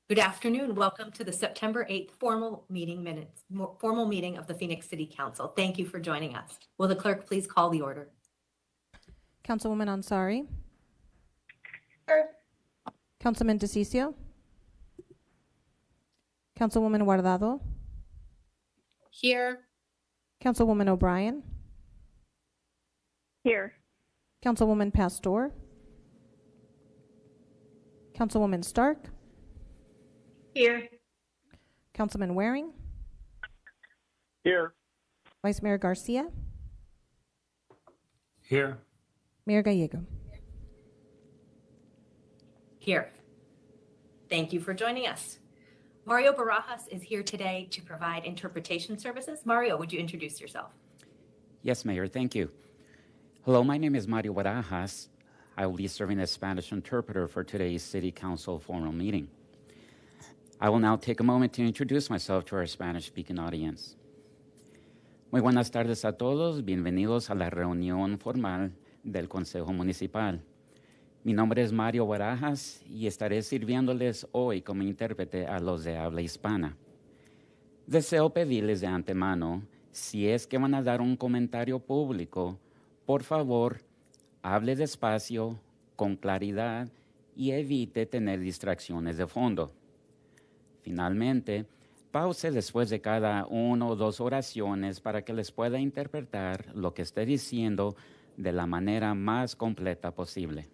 Good afternoon. Welcome to the September 8th formal meeting of the Phoenix City Council. Thank you for joining us. Will the clerk please call the order? Councilwoman Ansari. Here. Councilman DeCiccio. Councilwoman Guardado. Here. Councilwoman O'Brien. Here. Councilwoman Pastor. Councilwoman Stark. Here. Councilman Waring. Here. Vice Mayor Garcia. Here. Mayor Gallego. Here. Thank you for joining us. Mario Barajas is here today to provide interpretation services. Mario, would you introduce yourself? Yes, Mayor, thank you. Hello, my name is Mario Barajas. I will be serving as Spanish interpreter for today's City Council formal meeting. I will now take a moment to introduce myself to our Spanish-speaking audience. Muy buenas tardes a todos. Bienvenidos a la reunión formal del Consejo Municipal. Mi nombre es Mario Barajas y estaré sirviéndoles hoy como intérprete a los de habla hispana. Deseo pedirles de antemano, si es que van a dar un comentario público, por favor, hable despacio, con claridad y evite tener distracciones de fondo. Finalmente, pause después de cada una o dos oraciones para que les pueda interpretar lo que esté diciendo de la manera más completa posible.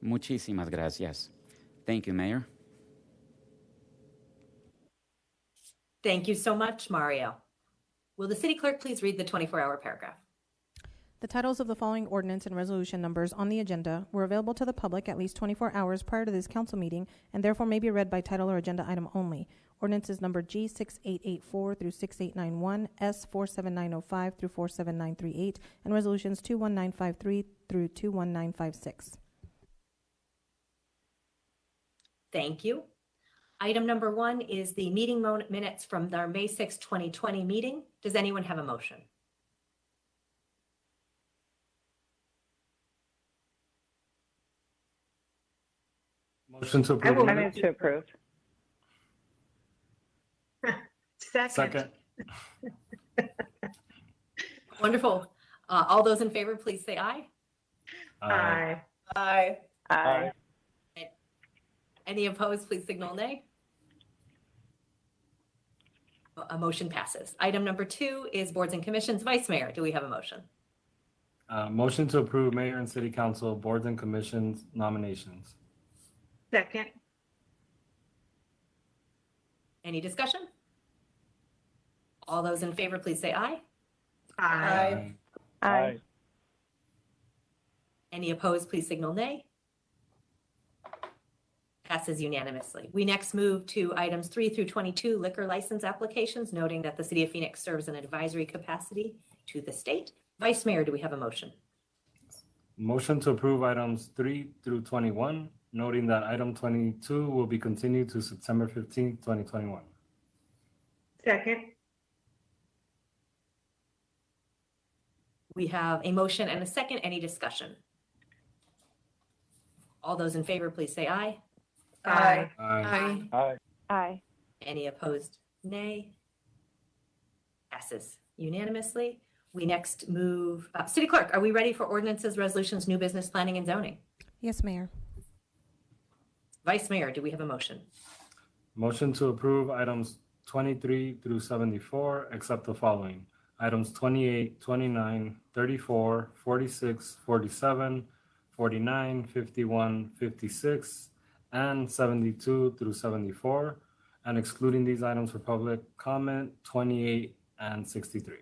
Muchísimas gracias. Thank you, Mayor. Thank you so much, Mario. Will the city clerk please read the 24-hour paragraph? The titles of the following ordinance and resolution numbers on the agenda were available to the public at least 24 hours prior to this council meeting and therefore may be read by title or agenda item only. Ordinances number G6884 through 6891, S47905 through 47938, and resolutions 21953 through 21956. Thank you. Item number 1 is the meeting minutes from our May 6, 2020 meeting. Does anyone have a motion? Motion to I approve. will move to approve. Second. Wonderful. All those in favor, please say aye. Aye. Aye. Aye. Any opposed, please signal nay. A motion passes. Item number 2 is boards and commissions. Vice Mayor, do we have a motion? Motion to approve mayor and city council boards and commissions nominations. Second. Any discussion? All those in favor, please say aye. Aye. Aye. Any opposed, please signal nay. Passes unanimously. We next move to items 3 through 22, liquor license applications, noting that the City of Phoenix serves an advisory capacity to the state. Vice Mayor, do we have a motion? Motion to approve items 3 through 21, noting that item 22 will be continued to September 15th, 2021. Second. We have a motion and a second. Any discussion? All those in favor, please say aye. Aye. Aye. Aye. Aye. Any opposed? Nay. Passes unanimously. We next move, City Clerk, are we ready for ordinances, resolutions, new business, planning, and zoning? Yes, Mayor. Vice Mayor, do we have a motion? Motion to approve items 23 through 74, except the following. Items 28, 29, 34, 46, 47, 49, 51, 56, and 72 through 74, and excluding these items for public comment, 28 and 63.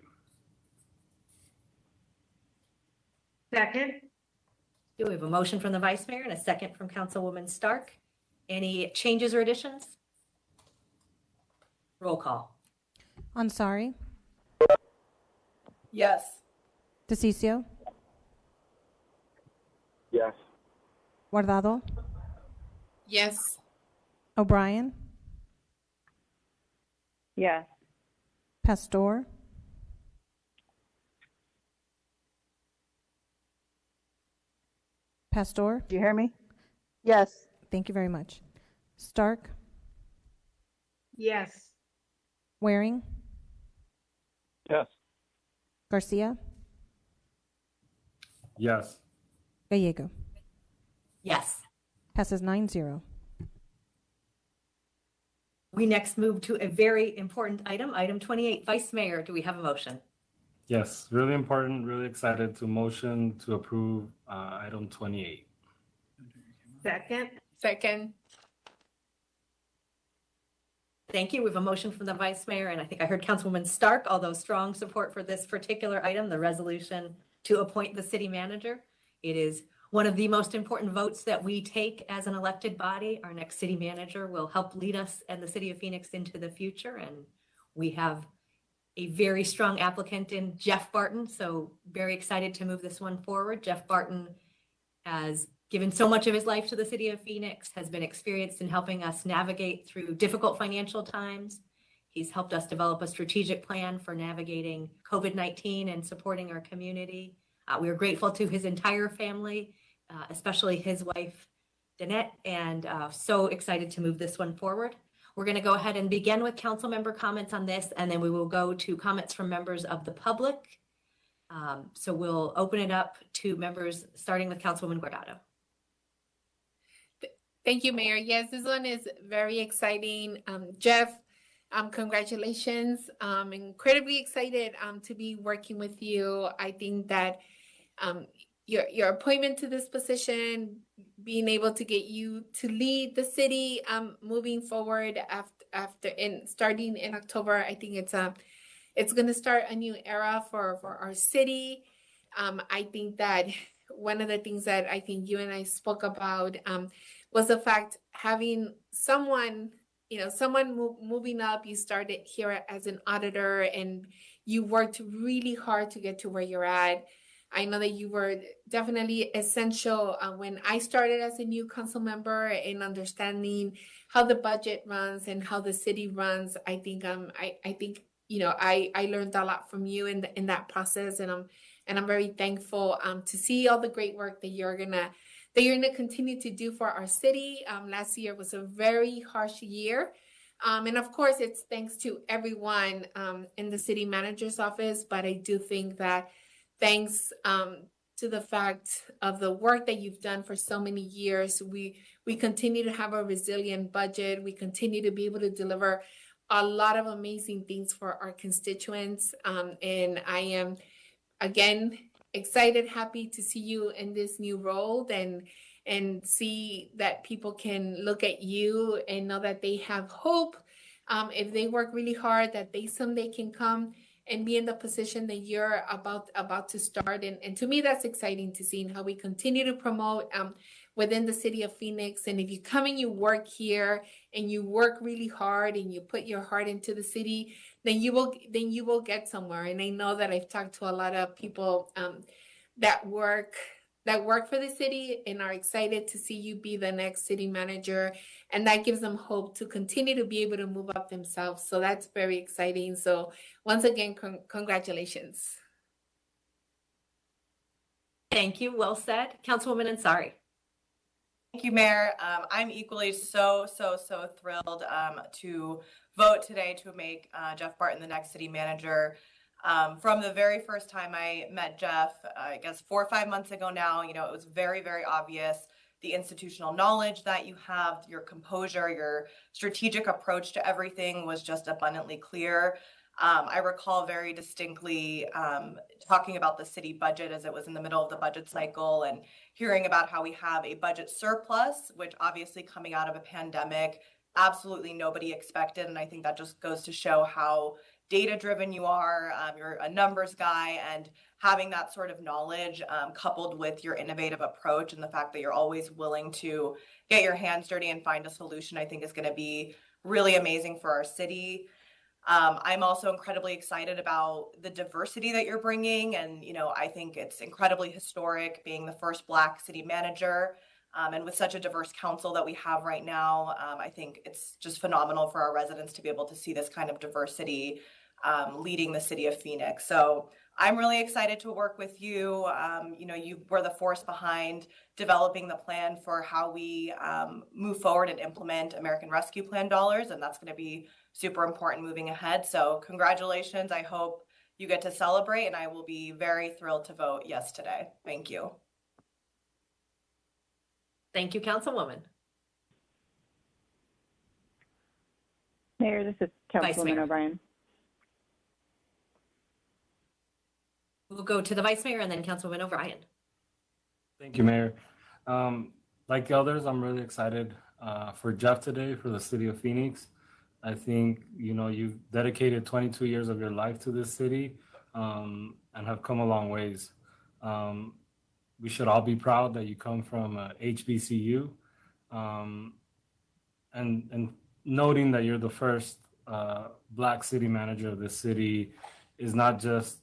Second. Do we have a motion from the Vice Mayor and a second from Councilwoman Stark? Any changes or additions? Roll call. Ansari. Yes. DeCiccio. Yes. Guardado. Yes. O'Brien. Yes. Pastor. Pastor. Do you hear me? Yes. Thank you very much. Stark. Yes. Waring, Yes. Garcia, Yes. Gallego. Yes. Passes 9-0. We next move to a very important item, item 28. Vice Mayor, do we have a motion? Yes, really important, really excited to motion to approve item 28. Second. Second. Thank you. We have a motion from the Vice Mayor, and I think I heard Councilwoman Stark, although strong support for this particular item, the resolution to appoint the city manager. It is one of the most important votes that we take as an elected body. Our next city manager will help lead us and the city of Phoenix into the future, and we have a very strong applicant in Jeff Barton, so very excited to move this one forward. Jeff Barton has given so much of his life to the city of Phoenix, has been experienced in helping us navigate through difficult financial times. He's helped us develop a strategic plan for navigating COVID-19 and supporting our community. We are grateful to his entire family, especially his wife, Danette, and so excited to move this one forward. We're going to go ahead and begin with council member comments on this, and then we will go to comments from members of the public. So we'll open it up to members, starting with Councilwoman Guardado. Thank you, Mayor. Yes, this one is very exciting. Jeff, congratulations. I'm incredibly excited to be working with you. I think that your appointment to this position, being able to get you to lead the city moving forward starting in October, I think it's going to start a new era for our city. I think that one of the things that I think you and I spoke about was the fact having someone moving up. You started here as an auditor and you worked really hard to get to where you're at. I know that you were definitely essential when I started as a new council member in understanding how the budget runs and how the city runs. I think I learned a lot from you in that process, and I'm very thankful to see all the great work that you're gonna continue to do for our city. Last year was a very harsh year. And of course, it's thanks to everyone in the city manager's office, but I do think that thanks to the fact of the work that you've done for so many years, we continue to have a resilient budget. We continue to be able to deliver a lot of amazing things for our constituents. And I am, again, excited, happy to see you in this new role and see that people can look at you and know that they have hope. If they work really hard, that they someday can come and be in the position that you're about to start. And to me, that's exciting to see how we continue to promote within the city of Phoenix. And if you come and you work here and you work really hard and you put your heart into the city, then you will get somewhere. And I know that I've talked to a lot of people that work for the city and are excited to see you be the next city manager. And that gives them hope to continue to be able to move up themselves. So that's very exciting. So once again, congratulations. Thank you. Well said. Councilwoman Ansari. Thank you, Mayor. I'm equally so thrilled to vote today to make Jeff Barton the next city manager. From the very first time I met Jeff, I guess 4 or 5 months ago now, it was very, very obvious the institutional knowledge that you have, your composure, your strategic approach to everything was just abundantly clear. I recall very distinctly talking about the city budget as it was in the middle of the budget cycle and hearing about how we have a budget surplus, which obviously coming out of a pandemic, absolutely nobody expected. And I think that just goes to show how data-driven you are. You're a numbers guy, and having that sort of knowledge coupled with your innovative approach and the fact that you're always willing to get your hands dirty and find a solution, I think is going to be really amazing for our city. I'm also incredibly excited about the diversity that you're bringing. And, I think it's incredibly historic being the first Black city manager. And with such a diverse council that we have right now, I think it's just phenomenal for our residents to be able to see this kind of diversity leading the city of Phoenix. So I'm really excited to work with you. You were the force behind developing the plan for how we move forward and implement American Rescue Plan dollars, and that's going to be super important moving ahead. So congratulations. I hope you get to celebrate, and I will be very thrilled to vote yes today. Thank you. Thank you, Councilwoman. Mayor, this is Vice Mayor. Councilwoman O'Brien. We'll go to the Vice Mayor and then Councilwoman O'Brien. Thank you, Mayor. Like others, I'm really excited for Jeff today, for the city of Phoenix. I think, you've dedicated 22 years of your life to this city and have come a long ways. We should all be proud that you come from HBCU and noting that you're the first Black city manager of the city is not just,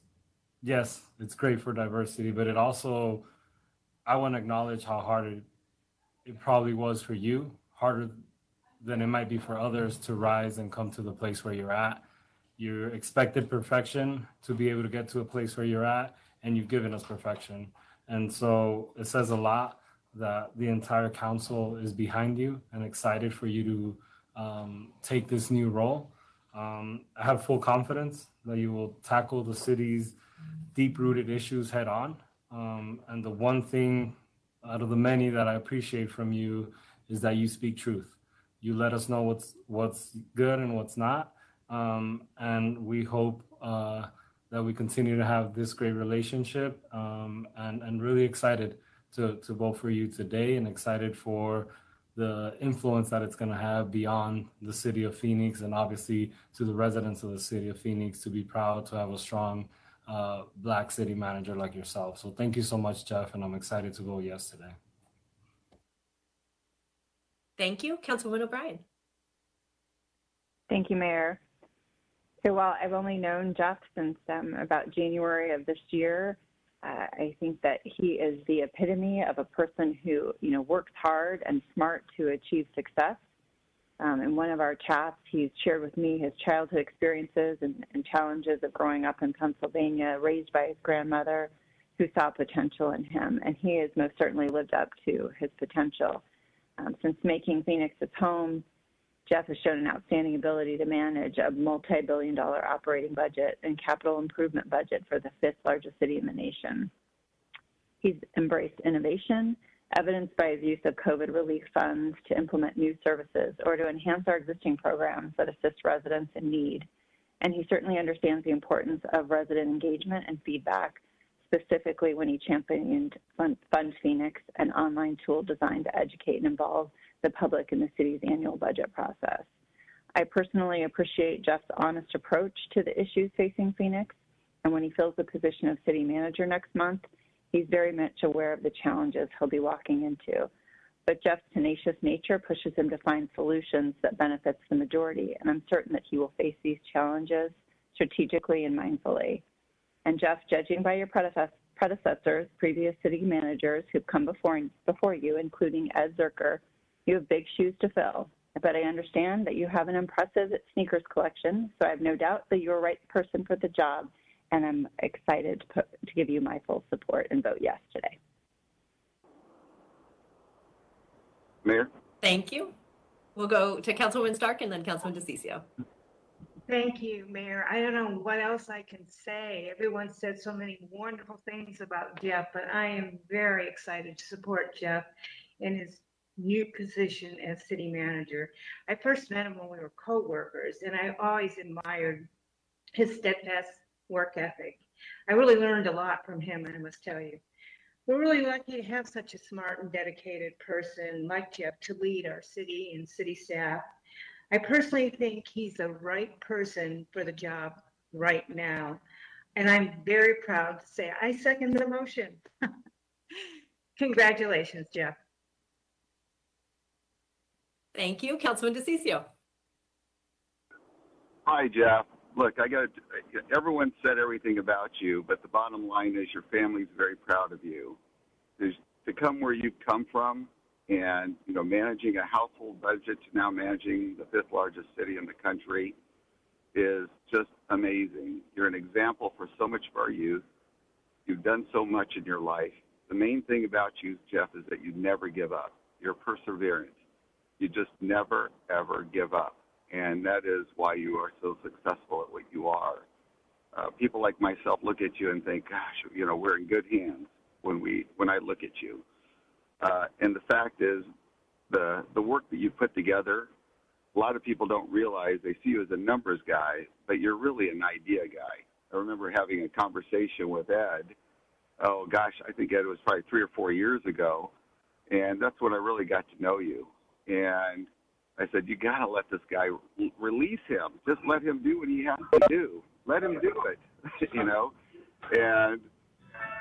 yes, it's great for diversity, but it also, I want to acknowledge how hard it probably was for you, harder than it might be for others to rise and come to the place where you're at. You expected perfection to be able to get to a place where you're at, and you've given us perfection. And so it says a lot that the entire council is behind you and excited for you to take this new role. I have full confidence that you will tackle the city's deep-rooted issues head on. And the one thing out of the many that I appreciate from you is that you speak truth. You let us know what's good and what's not. And we hope that we continue to have this great relationship, and really excited to vote for you today, and excited for the influence that it's going to have beyond the city of Phoenix, and obviously to the residents of the city of Phoenix to be proud to have a strong Black city manager like yourself. So thank you so much, Jeff, and I'm excited to vote yes today. Thank you, Councilwoman O'Brien. Thank you, Mayor. So while I've only known Jeff since about January of this year, I think that he is the epitome of a person who, works hard and smart to achieve success. In one of our chats, he's shared with me his childhood experiences and challenges of growing up in Pennsylvania, raised by his grandmother who saw potential in him. And he has most certainly lived up to his potential. Since making Phoenix his home, Jeff has shown an outstanding ability to manage a multi-billion-dollar operating budget and capital improvement budget for the 5th largest city in the nation. He's embraced innovation, evidenced by his use of COVID relief funds to implement new services or to enhance our existing programs that assist residents in need. And he certainly understands the importance of resident engagement and feedback, specifically when he championed Fund Phoenix, an online tool designed to educate and involve the public in the city's annual budget process. I personally appreciate Jeff's honest approach to the issues facing Phoenix, and when he fills the position of city manager next month, he's very much aware of the challenges he'll be walking into. But Jeff's tenacious nature pushes him to find solutions that benefits the majority, and I'm certain that he will face these challenges strategically and mindfully. And Jeff, judging by your predecessors, previous city managers who've come before you, including Ed Zerker, you have big shoes to fill. But I understand that you have an impressive sneakers collection, so I have no doubt that you're the right person for the job, and I'm excited to give you my full support and vote yes today. Mayor? Thank you. We'll go to Councilwoman Stark and then Councilman DeCiccio. Thank you, Mayor. I don't know what else I can say. Everyone said so many wonderful things about Jeff, but I am very excited to support Jeff in his new position as city manager. I first met him when we were co-workers, and I always admired his steadfast work ethic. I really learned a lot from him, I must tell you. We're really lucky to have such a smart and dedicated person like Jeff to lead our city and city staff. I personally think he's the right person for the job right now, and I'm very proud to say I second the motion. Congratulations, Jeff. Thank you, Councilman DeCiccio. Hi, Jeff. Look, everyone said everything about you, but the bottom line is your family's very proud of you. To come where you've come from And, you know, managing a household budget to now managing the 5th largest city in the country is just amazing. You're an example for so much of our youth. You've done so much in your life. The main thing about you, Jeff, is that you never give up. You're perseverant. You just never, ever give up. And that is why you are so successful at what you are. People like myself look at you and think, gosh, you know, we're in good hands when I look at you. And the fact is, the work that you put together, a lot of people don't realize. They see you as a numbers guy, but you're really an idea guy. I remember having a conversation with Ed. Oh, gosh, I think Ed was probably 3 or 4 years ago. And that's when I really got to know you. And I said, you got to let this guy release him. Just let him do what he has to do. Let him do it, you know. And,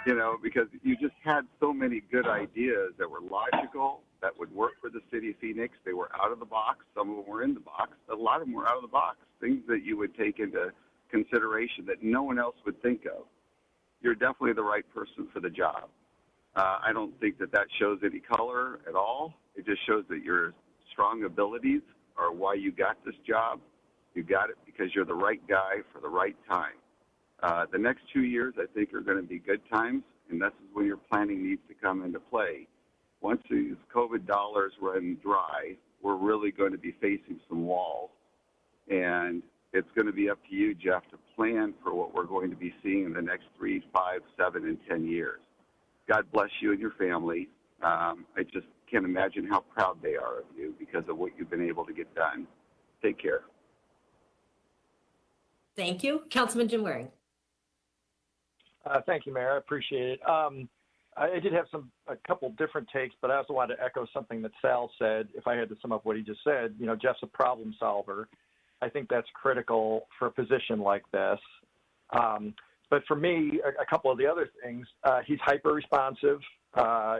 you know, because you just had so many good ideas that were logical, that would work for the city of Phoenix. They were out of the box. Some of them were in the box. A lot of them were out of the box, things that you would take into consideration that no one else would think of. You're definitely the right person for the job. I don't think that shows any color at all. It just shows that your strong abilities are why you got this job. You got it because you're the right guy for the right time. The next 2 years, I think, are going to be good times, and this is when your planning needs to come into play. Once these COVID dollars run dry, we're really going to be facing some walls, and it's going to be up to you, Jeff, to plan for what we're going to be seeing in the next 3, 5, 7, and 10 years. God bless you and your family. I just can't imagine how proud they are of you because of what you've been able to get done. Take care. Thank you. Councilman Jim Waring. Thank you, Mayor. I appreciate it. I did have a couple different takes, but I also wanted to echo something that Sal said. If I had to sum up what he just said, you know, Jeff's a problem solver. I think that's critical for a position like this. But for me, a couple of the other things, he's hyper responsive.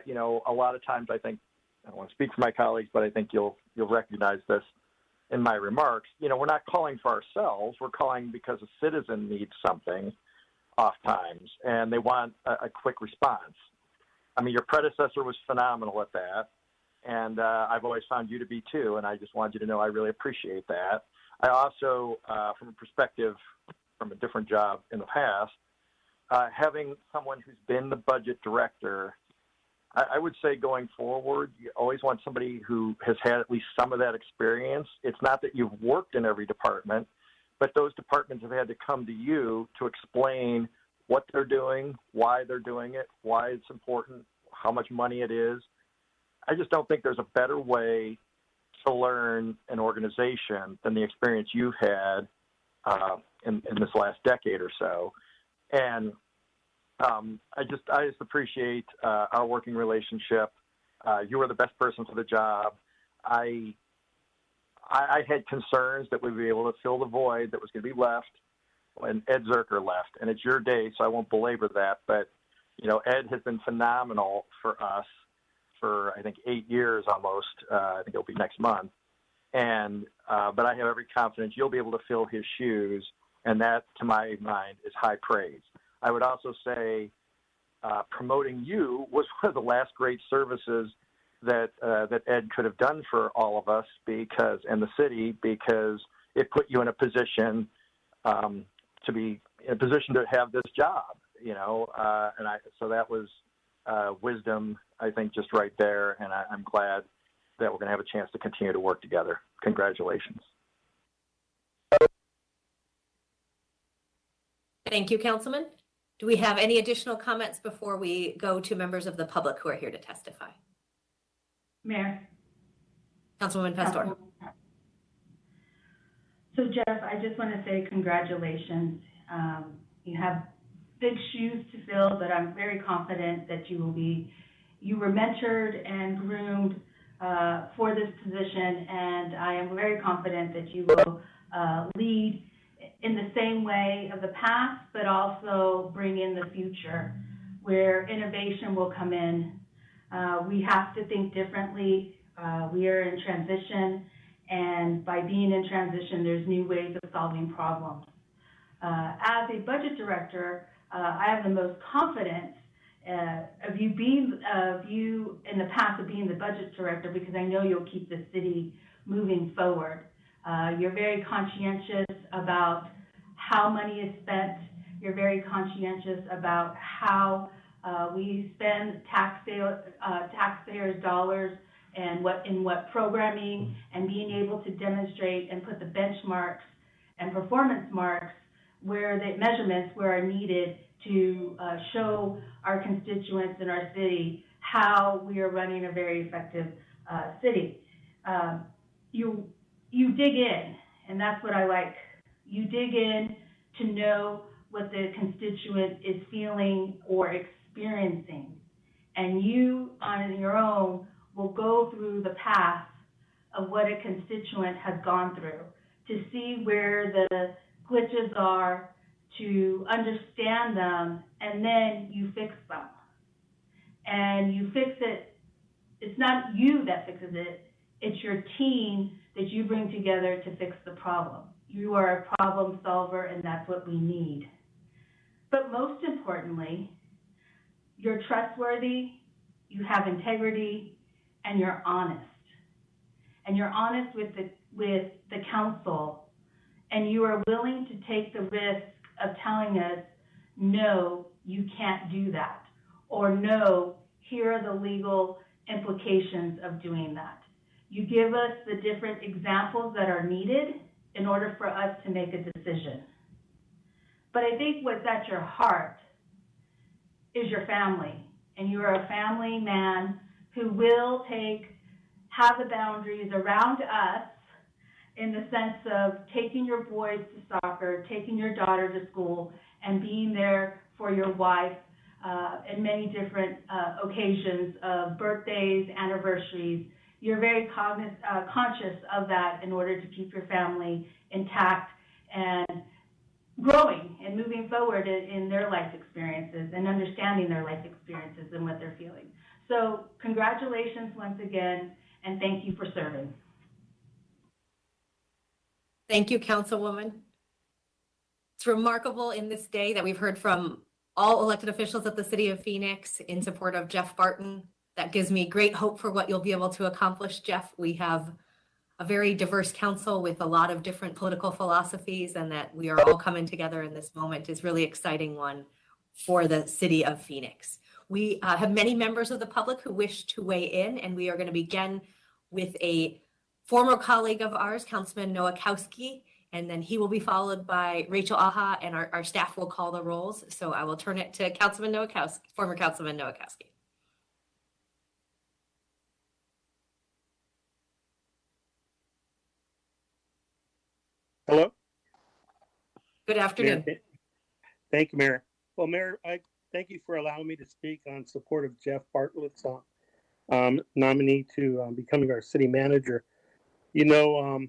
You know, a lot of times I think, I don't want to speak for my colleagues, but I think you'll recognize this in my remarks. You know, we're not calling for ourselves. We're calling because a citizen needs something oftentimes, and they want a quick response. I mean, your predecessor was phenomenal at that, and I've always found you to be too, and I just wanted you to know I really appreciate that. I also, from a perspective from a different job in the past, having someone who's been the budget director, I would say going forward, you always want somebody who has had at least some of that experience. It's not that you've worked in every department, but those departments have had to come to you to explain what they're doing, why they're doing it, why it's important, how much money it is. I just don't think there's a better way to learn an organization than the experience you've had in this last decade or so. And I just appreciate our working relationship. You were the best person for the job. I had concerns that we'd be able to fill the void that was going to be left when Ed Zerker left, and it's your day, so I won't belabor that. But you know, Ed has been phenomenal for us for I think 8 years almost. I think it'll be next month, and but I have every confidence you'll be able to fill his shoes, and that, to my mind, is high praise. I would also say promoting you was one of the last great services that Ed could have done for all of us and the city, because it put you in a position to be in a position to have this job, you know, so that was wisdom, I think, just right there, and I'm glad that we're going to have a chance to continue to work together. Congratulations. Thank you, Councilman. Do we have any additional comments before we go to members of the public who are here to testify? Mayor. Councilwoman Pastor. So Jeff, I just want to say congratulations. You have big shoes to fill, but I'm very confident that you were mentored and groomed for this position, and I am very confident that you will lead in the same way of the past, but also bring in the future where innovation will come in. We have to think differently. We are in transition, and by being in transition, there's new ways of solving problems. As a budget director, I have the most confidence of you in the past of being the budget director, because I know you'll keep the city moving forward. You're very conscientious about how money is spent. You're very conscientious about how we spend taxpayers' dollars and what programming, and being able to demonstrate and put the benchmarks and performance marks where the measurements where are needed to show our constituents in our city how we are running a very effective city. You dig in, and that's what I like. You dig in to know what the constituent is feeling or experiencing, and you on your own will go through the path of what a constituent has gone through to see where the glitches are, to understand them, and then you fix them. And you fix it, it's not you that fixes it, it's your team that you bring together to fix the problem. You are a problem solver, and that's what we need. But most importantly, you're trustworthy, you have integrity, and you're honest. And you're honest with the council, and you are willing to take the risk of telling us, no, you can't do that, or no, here are the legal implications of doing that. You give us the different examples that are needed in order for us to make a decision. But I think what's at your heart is your family, and you are a family man who will have the boundaries around us in the sense of taking your boys to soccer, taking your daughter to school, and being there for your wife in many different occasions of birthdays, anniversaries. You're very conscious of that in order to keep your family intact and growing and moving forward in their life experiences and understanding their life experiences and what they're feeling. So congratulations once again, and thank you for serving. Thank you, Councilwoman. It's remarkable in this day that we've heard from all elected officials at the City of Phoenix in support of Jeff Barton. That gives me great hope for what you'll be able to accomplish, Jeff. We have a very diverse council with a lot of different political philosophies, and that we are all coming together in this moment is really exciting one for the City of Phoenix. We have many members of the public who wish to weigh in, and we are going to begin with a former colleague of ours, Councilman Nowakowski, and then he will be followed by Rachel Aha, and our staff will call the rolls. So I will turn it to Councilman Nowakowski, former Councilman Nowakowski. Hello. Good afternoon. Mayor, thank you, Mayor. Well, Mayor, I thank you for allowing me to speak on support of Jeff Bartlett's nominee to becoming our city manager. You know,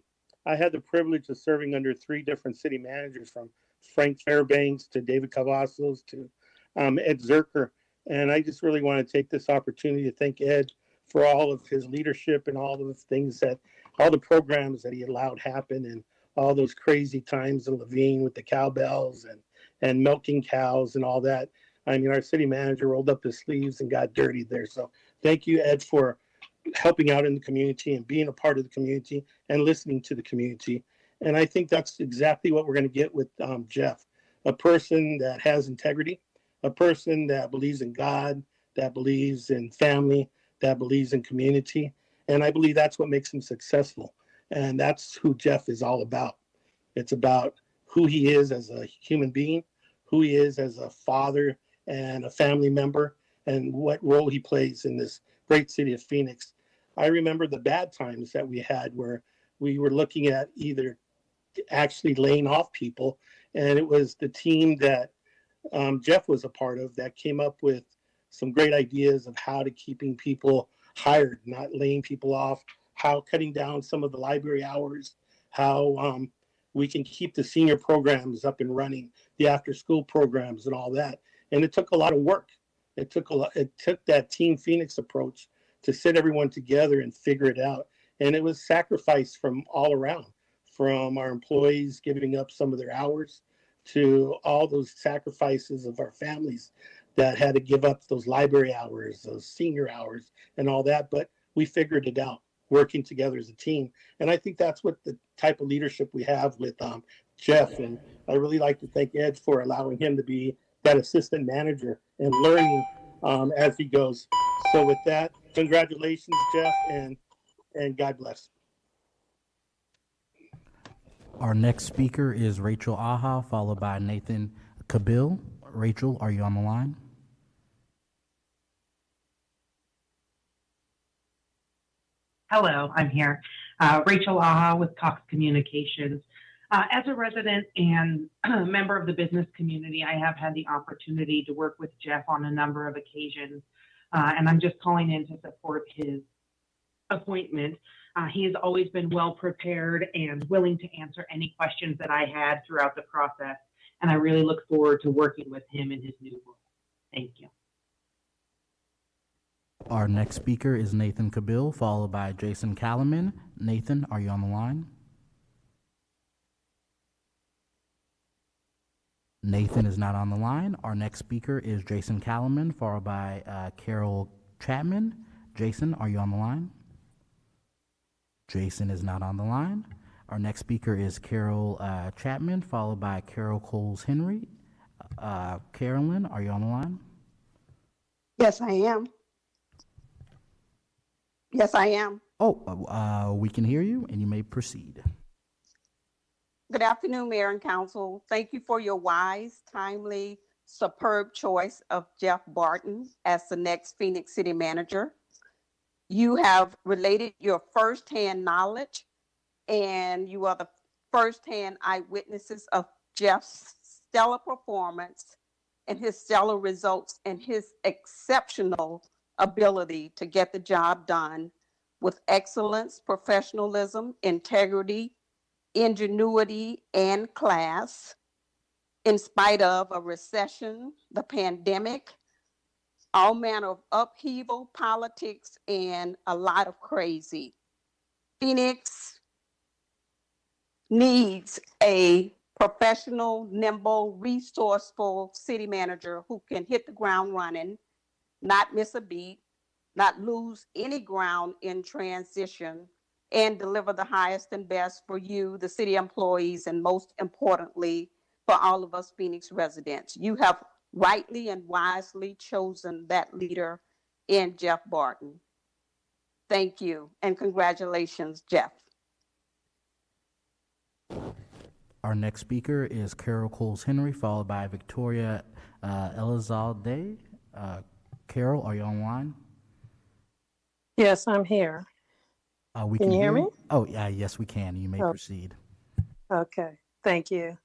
I had the privilege of serving under 3 different city managers, from Frank Fairbanks to David Cavazos to Ed Zerker. And I just really want to take this opportunity to thank Ed for all of his leadership and all of the things all the programs that he allowed happen, and all those crazy times in Levine with the cowbells and milking cows and all that. I mean, our city manager rolled up his sleeves and got dirty there. So thank you, Ed, for helping out in the community and being a part of the community and listening to the community. And I think that's exactly what we're going to get with Jeff, a person that has integrity, a person that believes in God, that believes in family, that believes in community. And I believe that's what makes him successful. And that's who Jeff is all about. It's about who he is as a human being, who he is as a father and a family member, and what role he plays in this great city of Phoenix. I remember the bad times that we had where we were looking at either actually laying off people, and it was the team that Jeff was a part of that came up with some great ideas of how to keeping people hired, not laying people off, how cutting down some of the library hours, how we can keep the senior programs up and running, the after-school programs and all that. And it took a lot of work. It took that Team Phoenix approach to sit everyone together and figure it out. And it was sacrifice from all around, from our employees giving up some of their hours to all those sacrifices of our families that had to give up those library hours, those senior hours, and all that. But we figured it out, working together as a team. And I think that's what the type of leadership we have with Jeff. And I really like to thank Ed for allowing him to be that assistant manager and learning as he goes. So with that, congratulations, Jeff, and God bless. Our next speaker is Rachel Aha, followed by Nathan Kabil. Rachel, are you on the line? Hello, I'm here. Rachel Aha with Cox Communications. As a resident and member of the business community, I have had the opportunity to work with Jeff on a number of occasions, and I'm just calling in to support his appointment. He has always been well prepared and willing to answer any questions that I had throughout the process, and I really look forward to working with him in his new role. Thank you. Our next speaker is Nathan Kabil, followed by Jason Kalaman. Nathan, are you on the line? Nathan is not on the line. Our next speaker is Jason Kalaman, followed by Carol Chapman. Jason, are you on the line? Jason is not on the line. Our next speaker is Carol Chapman, followed by Carol Coles-Henry. Carolyn, are you on the line? Yes, I am. Yes, I am. Oh, we can hear you, and you may proceed. Good afternoon, Mayor and Council. Thank you for your wise, timely, superb choice of Jeff Barton as the next Phoenix City Manager. You have related your firsthand knowledge, and you are the firsthand eyewitnesses of Jeff's stellar performance and his stellar results and his exceptional ability to get the job done with excellence, professionalism, integrity, ingenuity, and class, in spite of a recession, the pandemic, all manner of upheaval, politics, and a lot of crazy. Phoenix needs a professional, nimble, resourceful city manager who can hit the ground running, not miss a beat, not lose any ground in transition, and deliver the highest and best for you, the city employees, and most importantly, for all of us Phoenix residents. You have rightly and wisely chosen that leader in Jeff Barton. Thank you, and congratulations, Jeff. Our next speaker is Carol Coles-Henry, followed by Victoria Elizalde. Carol, are you online? Yes, I'm here. Can you hear me? Oh, yeah, yes, we can. You may proceed. Okay, thank you.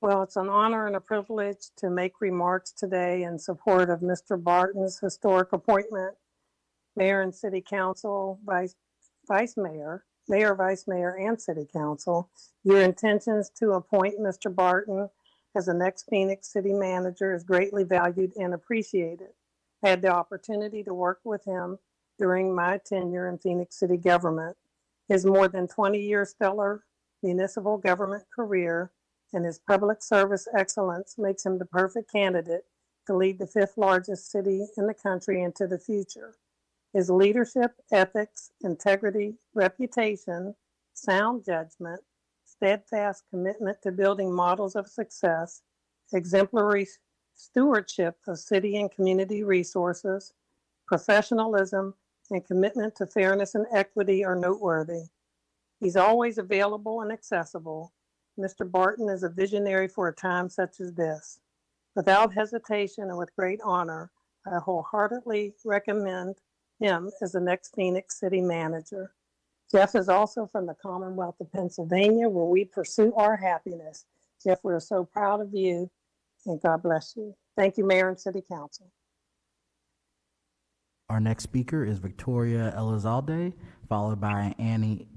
Well, it's an honor and a privilege to make remarks today in support of Mr. Barton's historic appointment. Mayor and City Council, Vice Mayor, Vice Mayor, and City Council, your intentions to appoint Mr. Barton as the next Phoenix City Manager is greatly valued and appreciated. I had the opportunity to work with him during my tenure in Phoenix City government. His more than 20-year stellar municipal government career and his public service excellence makes him the perfect candidate to lead the 5th largest city in the country into the future. His leadership, ethics, integrity, reputation, sound judgment, steadfast commitment to building models of success, exemplary stewardship of city and community resources, professionalism, and commitment to fairness and equity are noteworthy. He's always available and accessible. Mr. Barton is a visionary for a time such as this. Without hesitation and with great honor, I wholeheartedly recommend him as the next Phoenix City Manager. Jeff is also from the Commonwealth of Pennsylvania, where we pursue our happiness. Jeff, we're so proud of you, and God bless you. Thank you, Mayor and City Council. Our next speaker is Victoria Elizalde, followed by Annie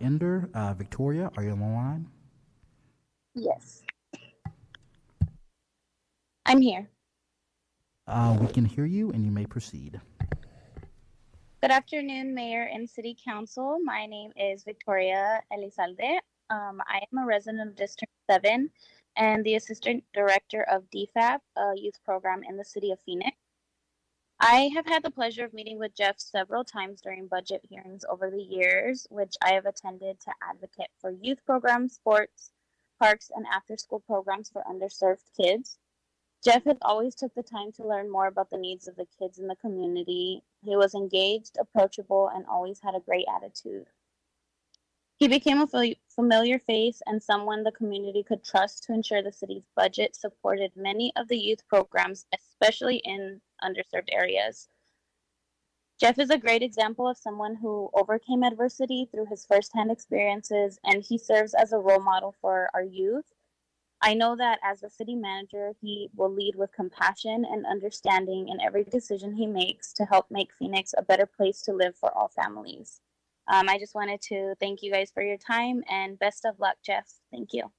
Ender. Victoria, are you on the line? Yes. I'm here. We can hear you, and you may proceed. Good afternoon, Mayor and City Council. My name is Victoria Elizalde. I am a resident of District 7, and the Assistant Director of DFAB, a youth program in the city of Phoenix. I have had the pleasure of meeting with Jeff several times during budget hearings over the years, which I have attended to advocate for youth programs, sports, parks, and after-school programs for underserved kids. Jeff has always took the time to learn more about the needs of the kids in the community. He was engaged, approachable, and always had a great attitude. He became a familiar face and someone the community could trust to ensure the city's budget supported many of the youth programs, especially in underserved areas. Jeff is a great example of someone who overcame adversity through his firsthand experiences, and he serves as a role model for our youth. I know that as the city manager, he will lead with compassion and understanding in every decision he makes to help make Phoenix a better place to live for all families. I just wanted to thank you guys for your time and best of luck, Jeff. Thank you.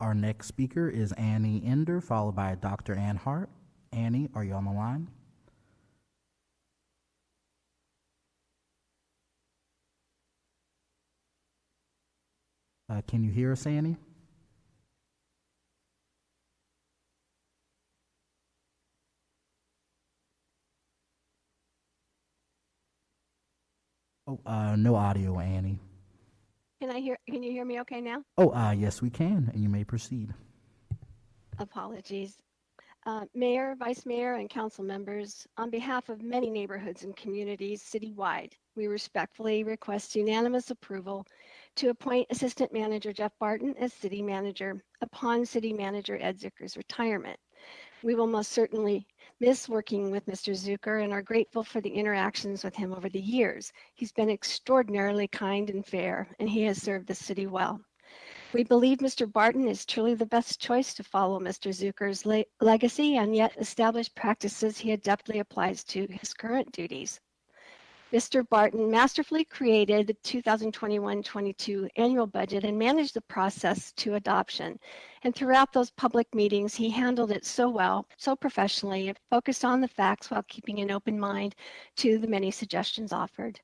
Our next speaker is Annie Ender, followed by Dr. Ann Hart. Annie, are you on the line? Can you hear us, Annie? Oh, no audio, Annie. Can you hear me okay now? Oh, yes, we can, and you may proceed. Apologies. Mayor, Vice Mayor, and council members, on behalf of many neighborhoods and communities citywide, we respectfully request unanimous approval to appoint Assistant Manager Jeff Barton as City Manager upon City Manager Ed Zucker's retirement. We will most certainly miss working with Mr. Zucker and are grateful for the interactions with him over the years. He's been extraordinarily kind and fair, and he has served the city well. We believe Mr. Barton is truly the best choice to follow Mr. Zucker's legacy and yet establish practices he adeptly applies to his current duties. Mr. Barton masterfully created the 2021-22 annual budget and managed the process to adoption. And throughout those public meetings, he handled it so well, so professionally, focused on the facts while keeping an open mind to the many suggestions offered.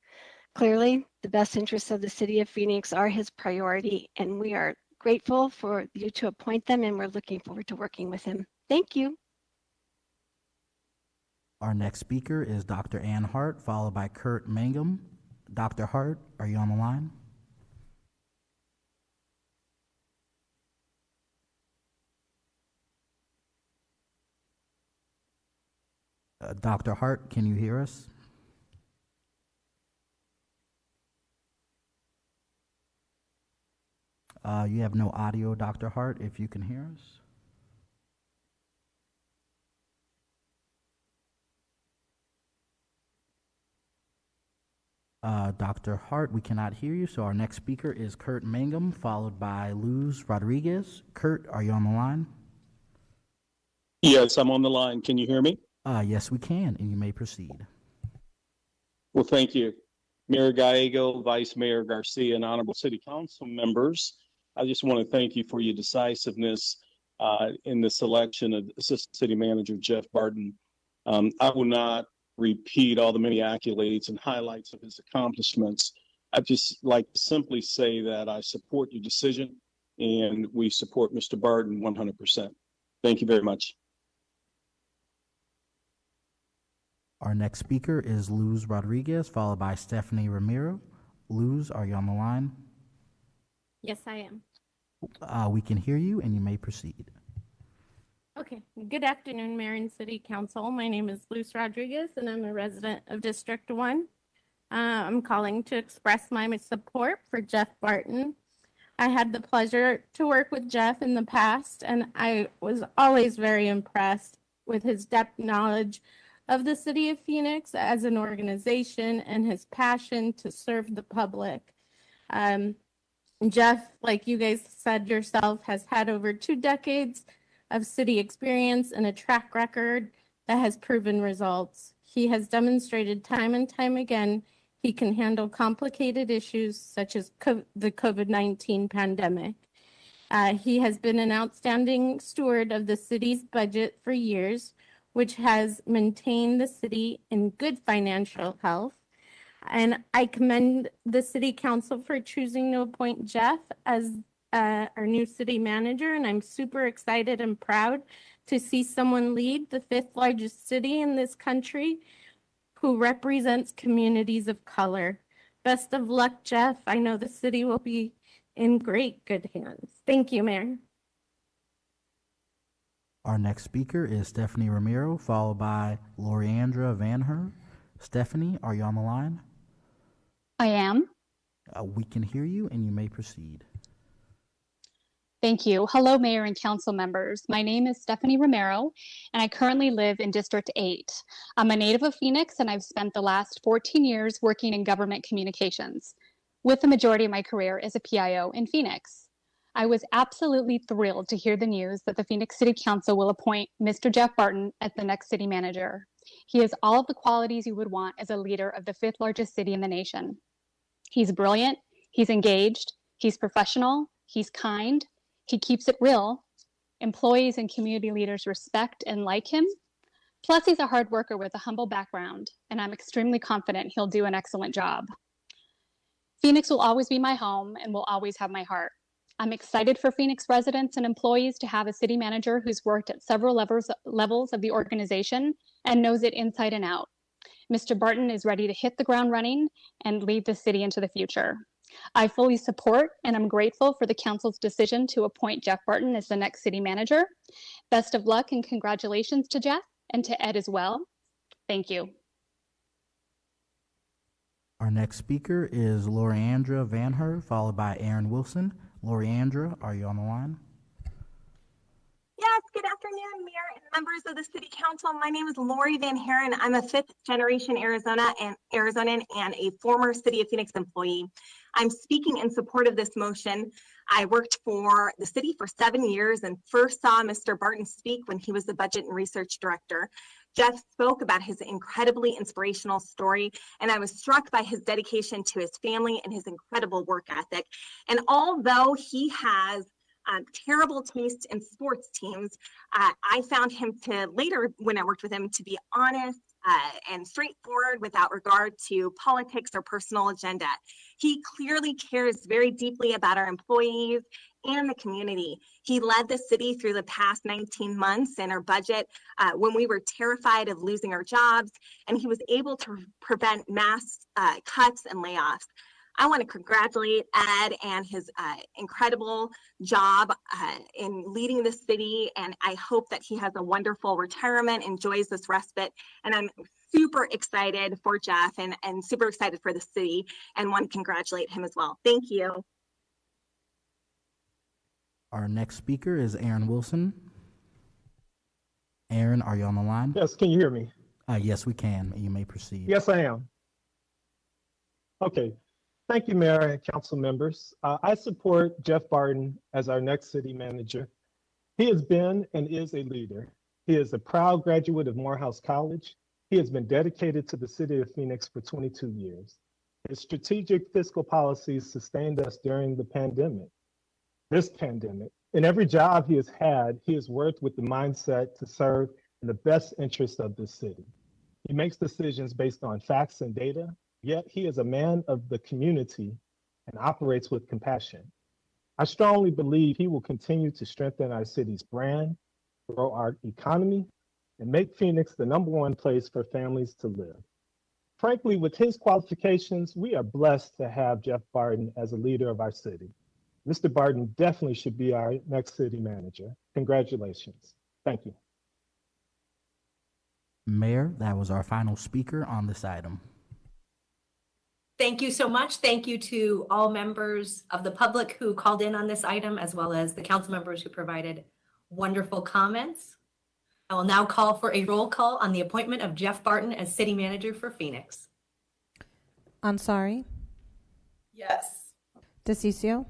Clearly, the best interests of the city of Phoenix are his priority, and we are grateful for you to appoint them, and we're looking forward to working with him. Thank you. Our next speaker is Dr. Ann Hart, followed by Kurt Mangum. Dr. Hart, are you on the line? Dr. Hart, can you hear us? You have no audio, Dr. Hart, if you can hear us. Dr. Hart, we cannot hear you, so our next speaker is Kurt Mangum, followed by Luz Rodriguez. Kurt, are you on the line? Yes, I'm on the line. Can you hear me? Yes, we can, and you may proceed. Well, thank you. Mayor Gallego, Vice Mayor Garcia, and honorable city council members, I just want to thank you for your decisiveness in the selection of Assistant City Manager Jeff Barton. I will not repeat all the many accolades and highlights of his accomplishments. I'd just like to simply say that I support your decision and we support Mr. Barton 100%. Thank you very much. Our next speaker is Luz Rodriguez, followed by Stephanie Ramiro. Luz, are you on the line? Yes, I am. We can hear you, and you may proceed. Okay. Good afternoon, Mayor and City Council. My name is Luz Rodriguez, and I'm a resident of District 1. I'm calling to express my support for Jeff Barton. I had the pleasure to work with Jeff in the past, and I was always very impressed with his depth knowledge of the City of Phoenix as an organization and his passion to serve the public. Jeff, like you guys said yourself, has had over 2 decades of city experience and a track record that has proven results. He has demonstrated time and time again he can handle complicated issues such as the COVID-19 pandemic. He has been an outstanding steward of the city's budget for years, which has maintained the city in good financial health. And I commend the City Council for choosing to appoint Jeff as our new city manager, and I'm super excited and proud to see someone lead the 5th largest city in this country who represents communities of color. Best of luck, Jeff. I know the city will be in good hands. Thank you, Mayor. Our next speaker is Stephanie Ramiro, followed by Loriandra Van Her. Stephanie, are you on the line? I am. We can hear you, and you may proceed. Thank you. Hello, Mayor and Council members. My name is Stephanie Romero, and I currently live in District 8. I'm a native of Phoenix, and I've spent the last 14 years working in government communications, with the majority of my career as a PIO in Phoenix. I was absolutely thrilled to hear the news that the Phoenix City Council will appoint Mr. Jeff Barton as the next city manager. He has all of the qualities you would want as a leader of the 5th largest city in the nation. He's brilliant, he's engaged, he's professional, he's kind, he keeps it real. Employees and community leaders respect and like him. Plus, he's a hard worker with a humble background, and I'm extremely confident he'll do an excellent job. Phoenix will always be my home and will always have my heart. I'm excited for Phoenix residents and employees to have a city manager who's worked at several levels of the organization and knows it inside and out. Mr. Barton is ready to hit the ground running and lead the city into the future. I fully support and I'm grateful for the council's decision to appoint Jeff Barton as the next city manager. Best of luck and congratulations to Jeff and to Ed as well. Thank you. Our next speaker is Loriandra Van Her, followed by Aaron Wilson. Loriandra, are you on the line? Yes, good afternoon, Mayor and members of the City Council. My name is Lori Van Haren. I'm a 5th generation Arizonan and a former City of Phoenix employee. I'm speaking in support of this motion. I worked for the city for 7 years and first saw Mr. Barton speak when he was the Budget and Research Director. Jeff spoke about his incredibly inspirational story, and I was struck by his dedication to his family and his incredible work ethic. And although he has terrible taste in sports teams, I found him to later, when I worked with him, to be honest and straightforward without regard to politics or personal agenda. He clearly cares very deeply about our employees and the community. He led the city through the past 19 months in our budget when we were terrified of losing our jobs, and he was able to prevent mass cuts and layoffs. I want to congratulate Ed and his incredible job in leading the city, and I hope that he has a wonderful retirement, enjoys this respite, and I'm super excited for Jeff and super excited for the city and want to congratulate him as well. Thank you. Our next speaker is Aaron Wilson. Aaron, are you on the line? Yes, can you hear me? Yes, we can. You may proceed. Yes, I am. Okay. Thank you, Mayor and council members. I support Jeff Barton as our next city manager. He has been and is a leader. He is a proud graduate of Morehouse College. He has been dedicated to the city of Phoenix for 22 years. His strategic fiscal policies sustained us during the pandemic. This pandemic, in every job he has had, he has worked with the mindset to serve in the best interest of the city. He makes decisions based on facts and data, yet he is a man of the community and operates with compassion. I strongly believe he will continue to strengthen our city's brand, grow our economy, and make Phoenix the #1 place for families to live. Frankly, with his qualifications, we are blessed to have Jeff Barton as a leader of our city. Mr. Barton definitely should be our next city manager. Congratulations. Thank you. Mayor, that was our final speaker on this item. Thank you so much. Thank you to all members of the public who called in on this item, as well as the council members who provided wonderful comments. I will now call for a roll call on the appointment of Jeff Barton as city manager for Phoenix. Ansari, Yes. DeCiccio,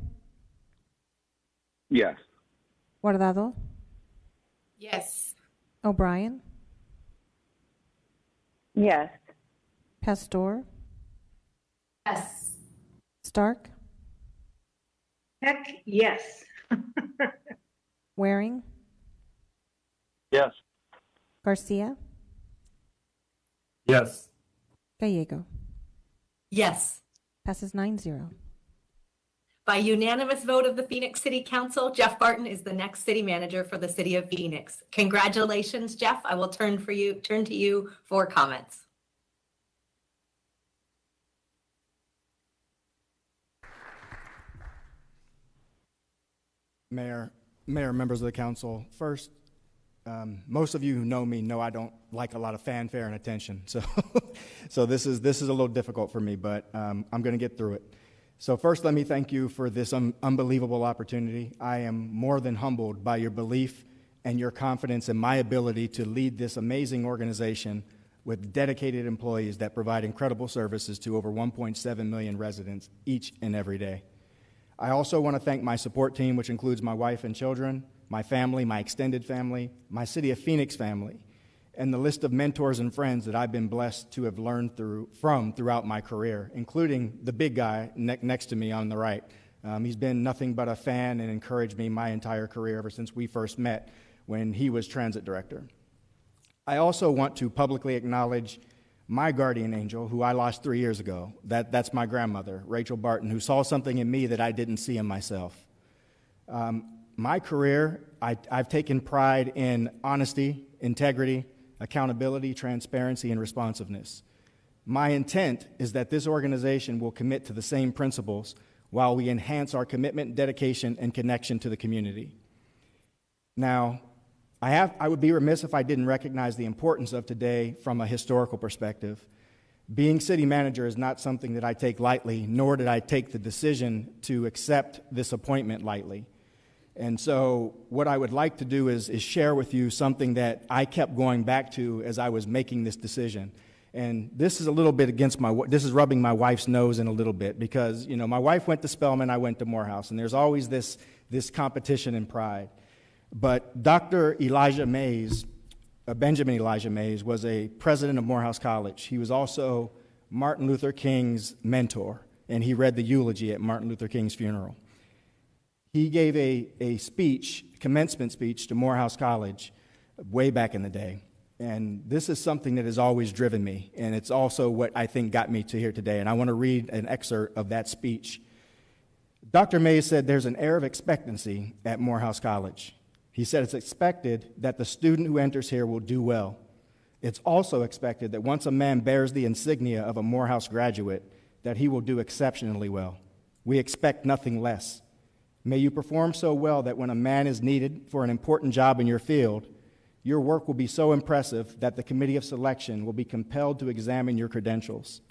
Yes. Guardado, Yes. O'Brien, Yes. Pastor, Yes. Stark, Heck, yes. Waring, Yes. Garcia, Yes. Gallego. Yes. Passes 9-0. By unanimous vote of the Phoenix City Council, Jeff Barton is the next city manager for the city of Phoenix. Congratulations, Jeff. I will turn to you for comments. Mayor, members of the council. First, most of you who know me know I don't like a lot of fanfare and attention. So this is a little difficult for me, but I'm going to get through it. So first, let me thank you for this unbelievable opportunity. I am more than humbled by your belief and your confidence in my ability to lead this amazing organization with dedicated employees that provide incredible services to over 1.7 million residents each and every day. I also want to thank my support team, which includes my wife and children, my family, my extended family, my City of Phoenix family, and the list of mentors and friends that I've been blessed to have learned from throughout my career, including the big guy next to me on the right. He's been nothing but a fan and encouraged me my entire career ever since we first met when he was transit director. I also want to publicly acknowledge my guardian angel, who I lost 3 years ago. That's my grandmother, Rachel Barton, who saw something in me that I didn't see in myself. My career, I've taken pride in honesty, integrity, accountability, transparency, and responsiveness. My intent is that this organization will commit to the same principles while we enhance our commitment, dedication, and connection to the community. Now, I would be remiss if I didn't recognize the importance of today from a historical perspective. Being city manager is not something that I take lightly, nor did I take the decision to accept this appointment lightly. And so what I would like to do is share with you something that I kept going back to as I was making this decision. And this is a little bit this is rubbing my wife's nose in a little bit because, you know, my wife went to Spelman, I went to Morehouse, and there's always this competition and pride. But Dr. Elijah Mays, Benjamin Elijah Mays, was a president of Morehouse College. He was also Martin Luther King's mentor, and he read the eulogy at Martin Luther King's funeral. He gave a speech, commencement speech to Morehouse College way back in the day. And this is something that has always driven me, and it's also what I think got me to here today. And I want to read an excerpt of that speech. Dr. Mays said there's an air of expectancy at Morehouse College. He said it's expected that the student who enters here will do well. It's also expected that once a man bears the insignia of a Morehouse graduate, that he will do exceptionally well. We expect nothing less. May you perform so well that when a man is needed for an important job in your field, your work will be so impressive that the committee of selection will be compelled to examine your credentials.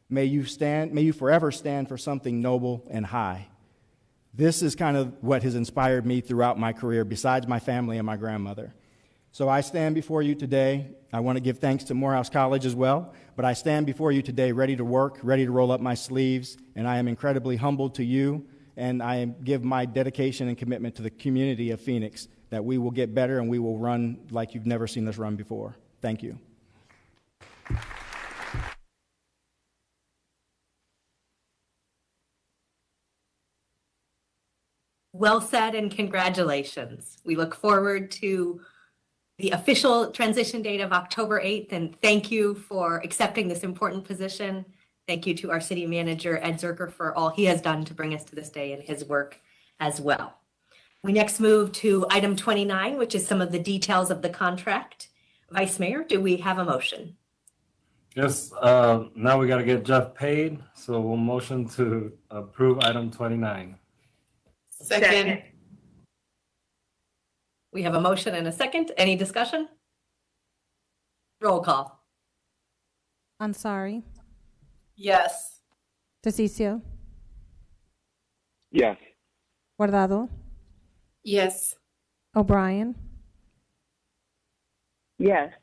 May you forever stand for something noble and high. This is kind of what has inspired me throughout my career, besides my family and my grandmother. So I stand before you today. I want to give thanks to Morehouse College as well, but I stand before you today ready to work, ready to roll up my sleeves, and I am incredibly humbled to you, and I give my dedication and commitment to the community of Phoenix that we will get better and we will run like you've never seen us run before. Thank you. Well said, and congratulations. We look forward to the official transition date of October 8th, and thank you for accepting this important position. Thank you to our city manager, Ed Zerker, for all he has done to bring us to this day and his work as well. We next move to item 29, which is some of the details of the contract. Vice Mayor, do we have a motion? Yes, now we got to get Jeff paid, so we'll motion to approve item 29. Second. We have a motion and a second. Any discussion? Roll call. Ansari, Yes. DeCiccio, Yes. Guardado, Yes. O'Brien, Yes.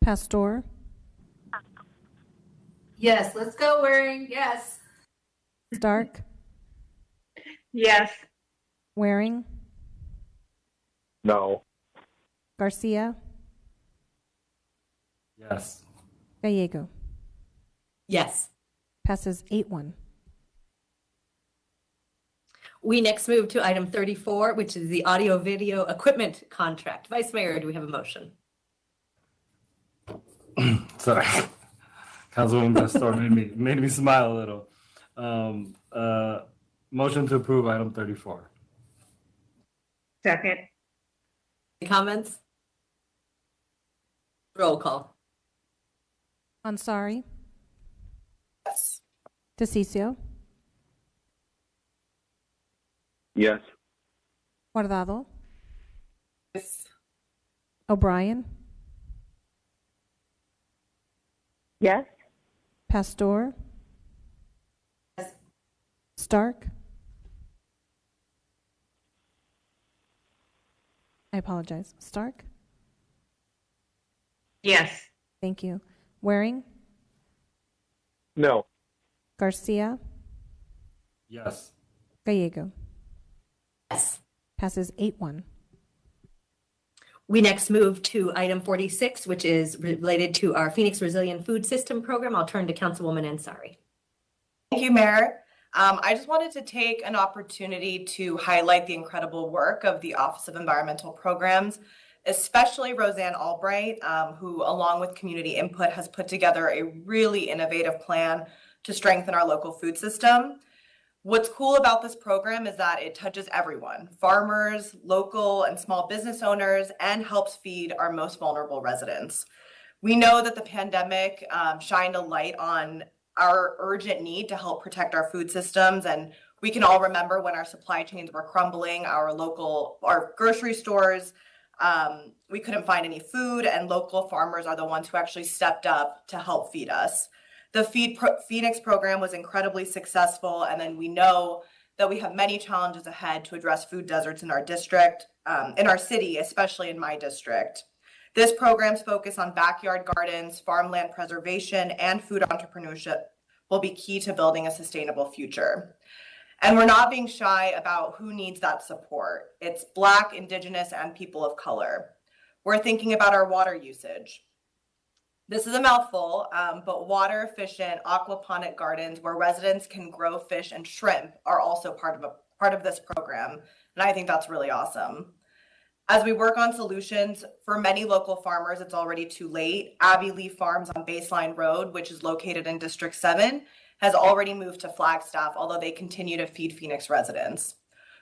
Pastor, Yes. Let's go, Waring. Yes. Stark, Yes. Waring, No. Garcia, Yes. Gallego. Yes. Passes 8-1. We next move to item 34, which is the audio video equipment contract. Vice Mayor, do we have a motion? Sorry. Councilwoman Pastor made me smile a little. Motion to approve item 34. Second. Any comments? Roll call. Ansari, Yes. DeCiccio, Yes. Guardado, Yes. O'Brien, Yes. Pastor, Stark. I apologize. Stark? Yes. Thank you. Waring, No. Garcia, Yes. Gallego. Yes. Passes 8-1. We next move to item 46, which is related to our Phoenix Resilient Food System program. I'll turn to Councilwoman Ansari. Thank you, Mayor. I just wanted to take an opportunity to highlight the incredible work of the Office of Environmental Programs, especially Roseanne Albright, who, along with community input, has put together a really innovative plan to strengthen our local food system. What's cool about this program is that it touches everyone, farmers, local and small business owners, and helps feed our most vulnerable residents. We know that the pandemic shined a light on our urgent need to help protect our food systems. And we can all remember when our supply chains were crumbling, our grocery stores, we couldn't find any food, and local farmers are the ones who actually stepped up to help feed us. The Phoenix program was incredibly successful, and then we know that we have many challenges ahead to address food deserts in our district, in our city, especially in my district. This program's focus on backyard gardens, farmland preservation, and food entrepreneurship will be key to building a sustainable future. And we're not being shy about who needs that support. It's Black, Indigenous, and people of color. We're thinking about our water usage. This is a mouthful, but water-efficient aquaponic gardens where residents can grow fish and shrimp are also part of this program, and I think that's really awesome. As we work on solutions, for many local farmers, it's already too late. Abbey Lee Farms on Baseline Road, which is located in District 7, has already moved to Flagstaff, although they continue to feed Phoenix residents.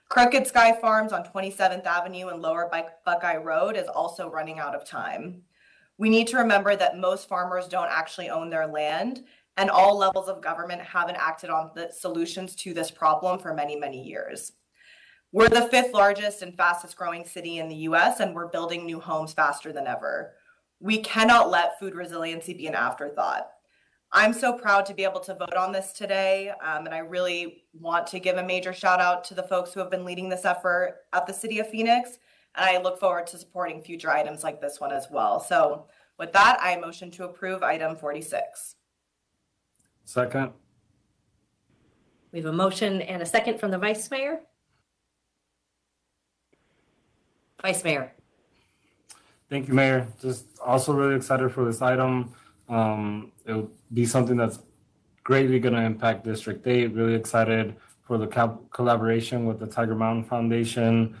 Crooked Sky Farms on 27th Avenue and Lower Buckeye Road is also running out of time. We need to remember that most farmers don't actually own their land, and all levels of government haven't acted on the solutions to this problem for many, many years. We're the 5th largest and fastest growing city in the US, and we're building new homes faster than ever. We cannot let food resiliency be an afterthought. I'm so proud to be able to vote on this today, and I really want to give a major shout out to the folks who have been leading this effort at the City of Phoenix, and I look forward to supporting future items like this one as well. So with that, I motion to approve item 46. Second. We have a motion and a second from the Vice Mayor. Vice Mayor. Thank you, Mayor. Just also really excited for this item. It'll be something that's greatly going to impact District 8. Really excited for the collaboration with the Tiger Mountain Foundation.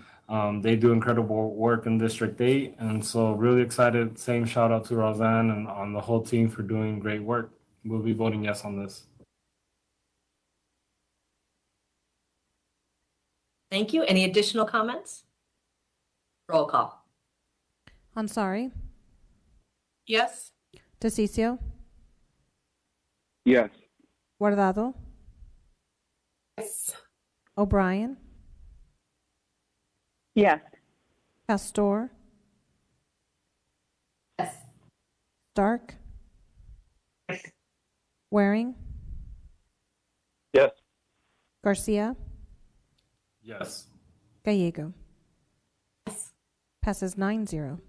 They do incredible work in District 8. And so really excited. Same shout out to Roseanne and on the whole team for doing great work. We'll be voting yes on this. Thank you. Any additional comments? Roll call. Ansari, Yes. DeCiccio, Yes. Guardado, Yes. O'Brien, Yes. Pastor, Yes. Stark, Waring, Yes. Garcia, Yes. Gallego. Yes. Passes 9-0.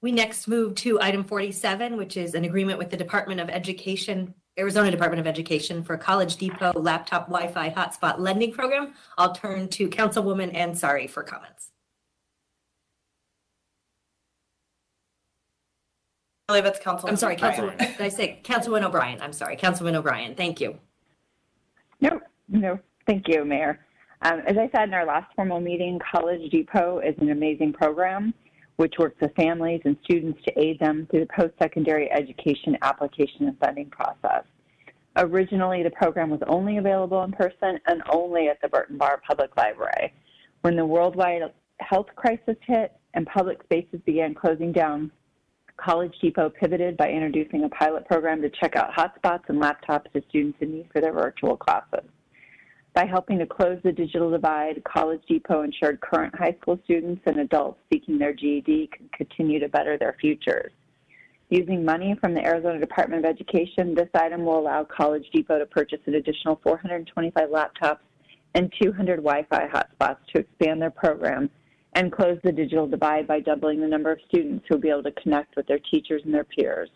We next move to item 47, which is an agreement with the Department of Education, Arizona Department of Education for College Depot Laptop Wi-Fi Hotspot Lending Program. I'll turn to Councilwoman Ansari for comments. I believe it's Councilwoman. I'm sorry, O'Brien. Did I say Councilwoman O'Brien? I'm sorry, Councilwoman O'Brien. Thank you. No, thank you, Mayor. As I said in our last formal meeting, College Depot is an amazing program which works with families and students to aid them through the post-secondary education application and funding process. Originally, the program was only available in person and only at the Burton Bar Public Library. When the worldwide health crisis hit and public spaces began closing down, College Depot pivoted by introducing a pilot program to check out hotspots and laptops to students in need for their virtual classes. By helping to close the digital divide, College Depot ensured current high school students and adults seeking their GED can continue to better their futures. Using money from the Arizona Department of Education, this item will allow College Depot to purchase an additional 425 laptops and 200 Wi-Fi hotspots to expand their program and close the digital divide by doubling the number of students who will be able to connect with their teachers and their peers.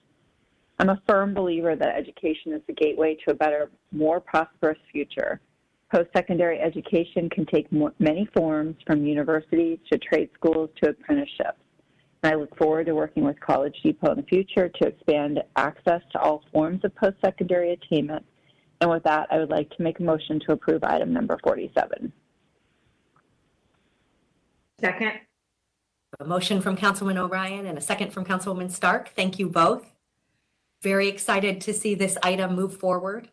I'm a firm believer that education is the gateway to a better, more prosperous future. Post-secondary education can take many forms, from universities to trade schools to apprenticeships. And I look forward to working with College Depot in the future to expand access to all forms of post-secondary attainment. And with that, I would like to make a motion to approve item number 47. Second. A motion from Councilwoman O'Brien and a second from Councilwoman Stark. Thank you both. Very excited to see this item move forward.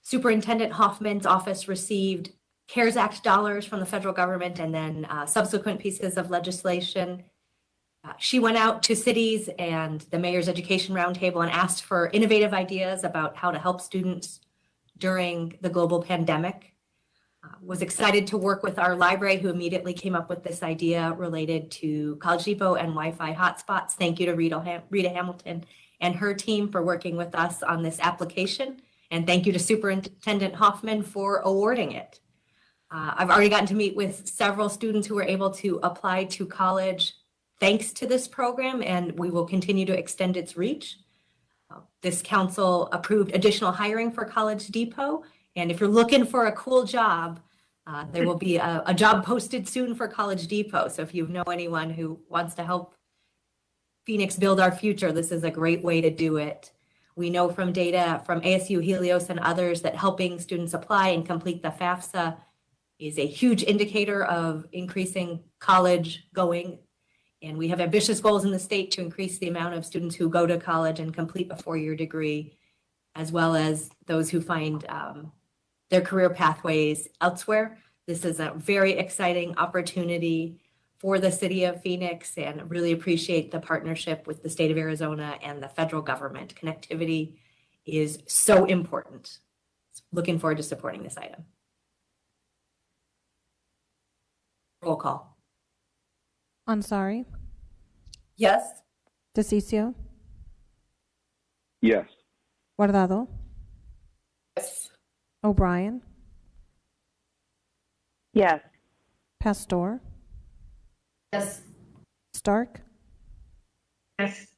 Superintendent Hoffman's office received CARES Act dollars from the federal government and then subsequent pieces of legislation. She went out to cities and the Mayor's Education Roundtable and asked for innovative ideas about how to help students during the global pandemic. Was excited to work with our library, who immediately came up with this idea related to College Depot and Wi-Fi hotspots. Thank you to Rita Hamilton and her team for working with us on this application. And thank you to Superintendent Hoffman for awarding it. I've already gotten to meet with several students who were able to apply to college thanks to this program, and we will continue to extend its reach. This council approved additional hiring for College Depot. And if you're looking for a cool job, there will be a job posted soon for College Depot. So if you know anyone who wants to help Phoenix build our future, this is a great way to do it. We know from data from ASU, Helios, and others that helping students apply and complete the FAFSA is a huge indicator of increasing college going. And we have ambitious goals in the state to increase the amount of students who go to college and complete a four-year degree, as well as those who find their career pathways elsewhere. This is a very exciting opportunity for the city of Phoenix, and really appreciate the partnership with the state of Arizona and the federal government. Connectivity is so important. Looking forward to supporting this item. Roll call. Ansari, Yes. DeCiccio, Yes. Guardado, Yes. O'Brien, Yes. Pastor, Yes. Stark, Yes.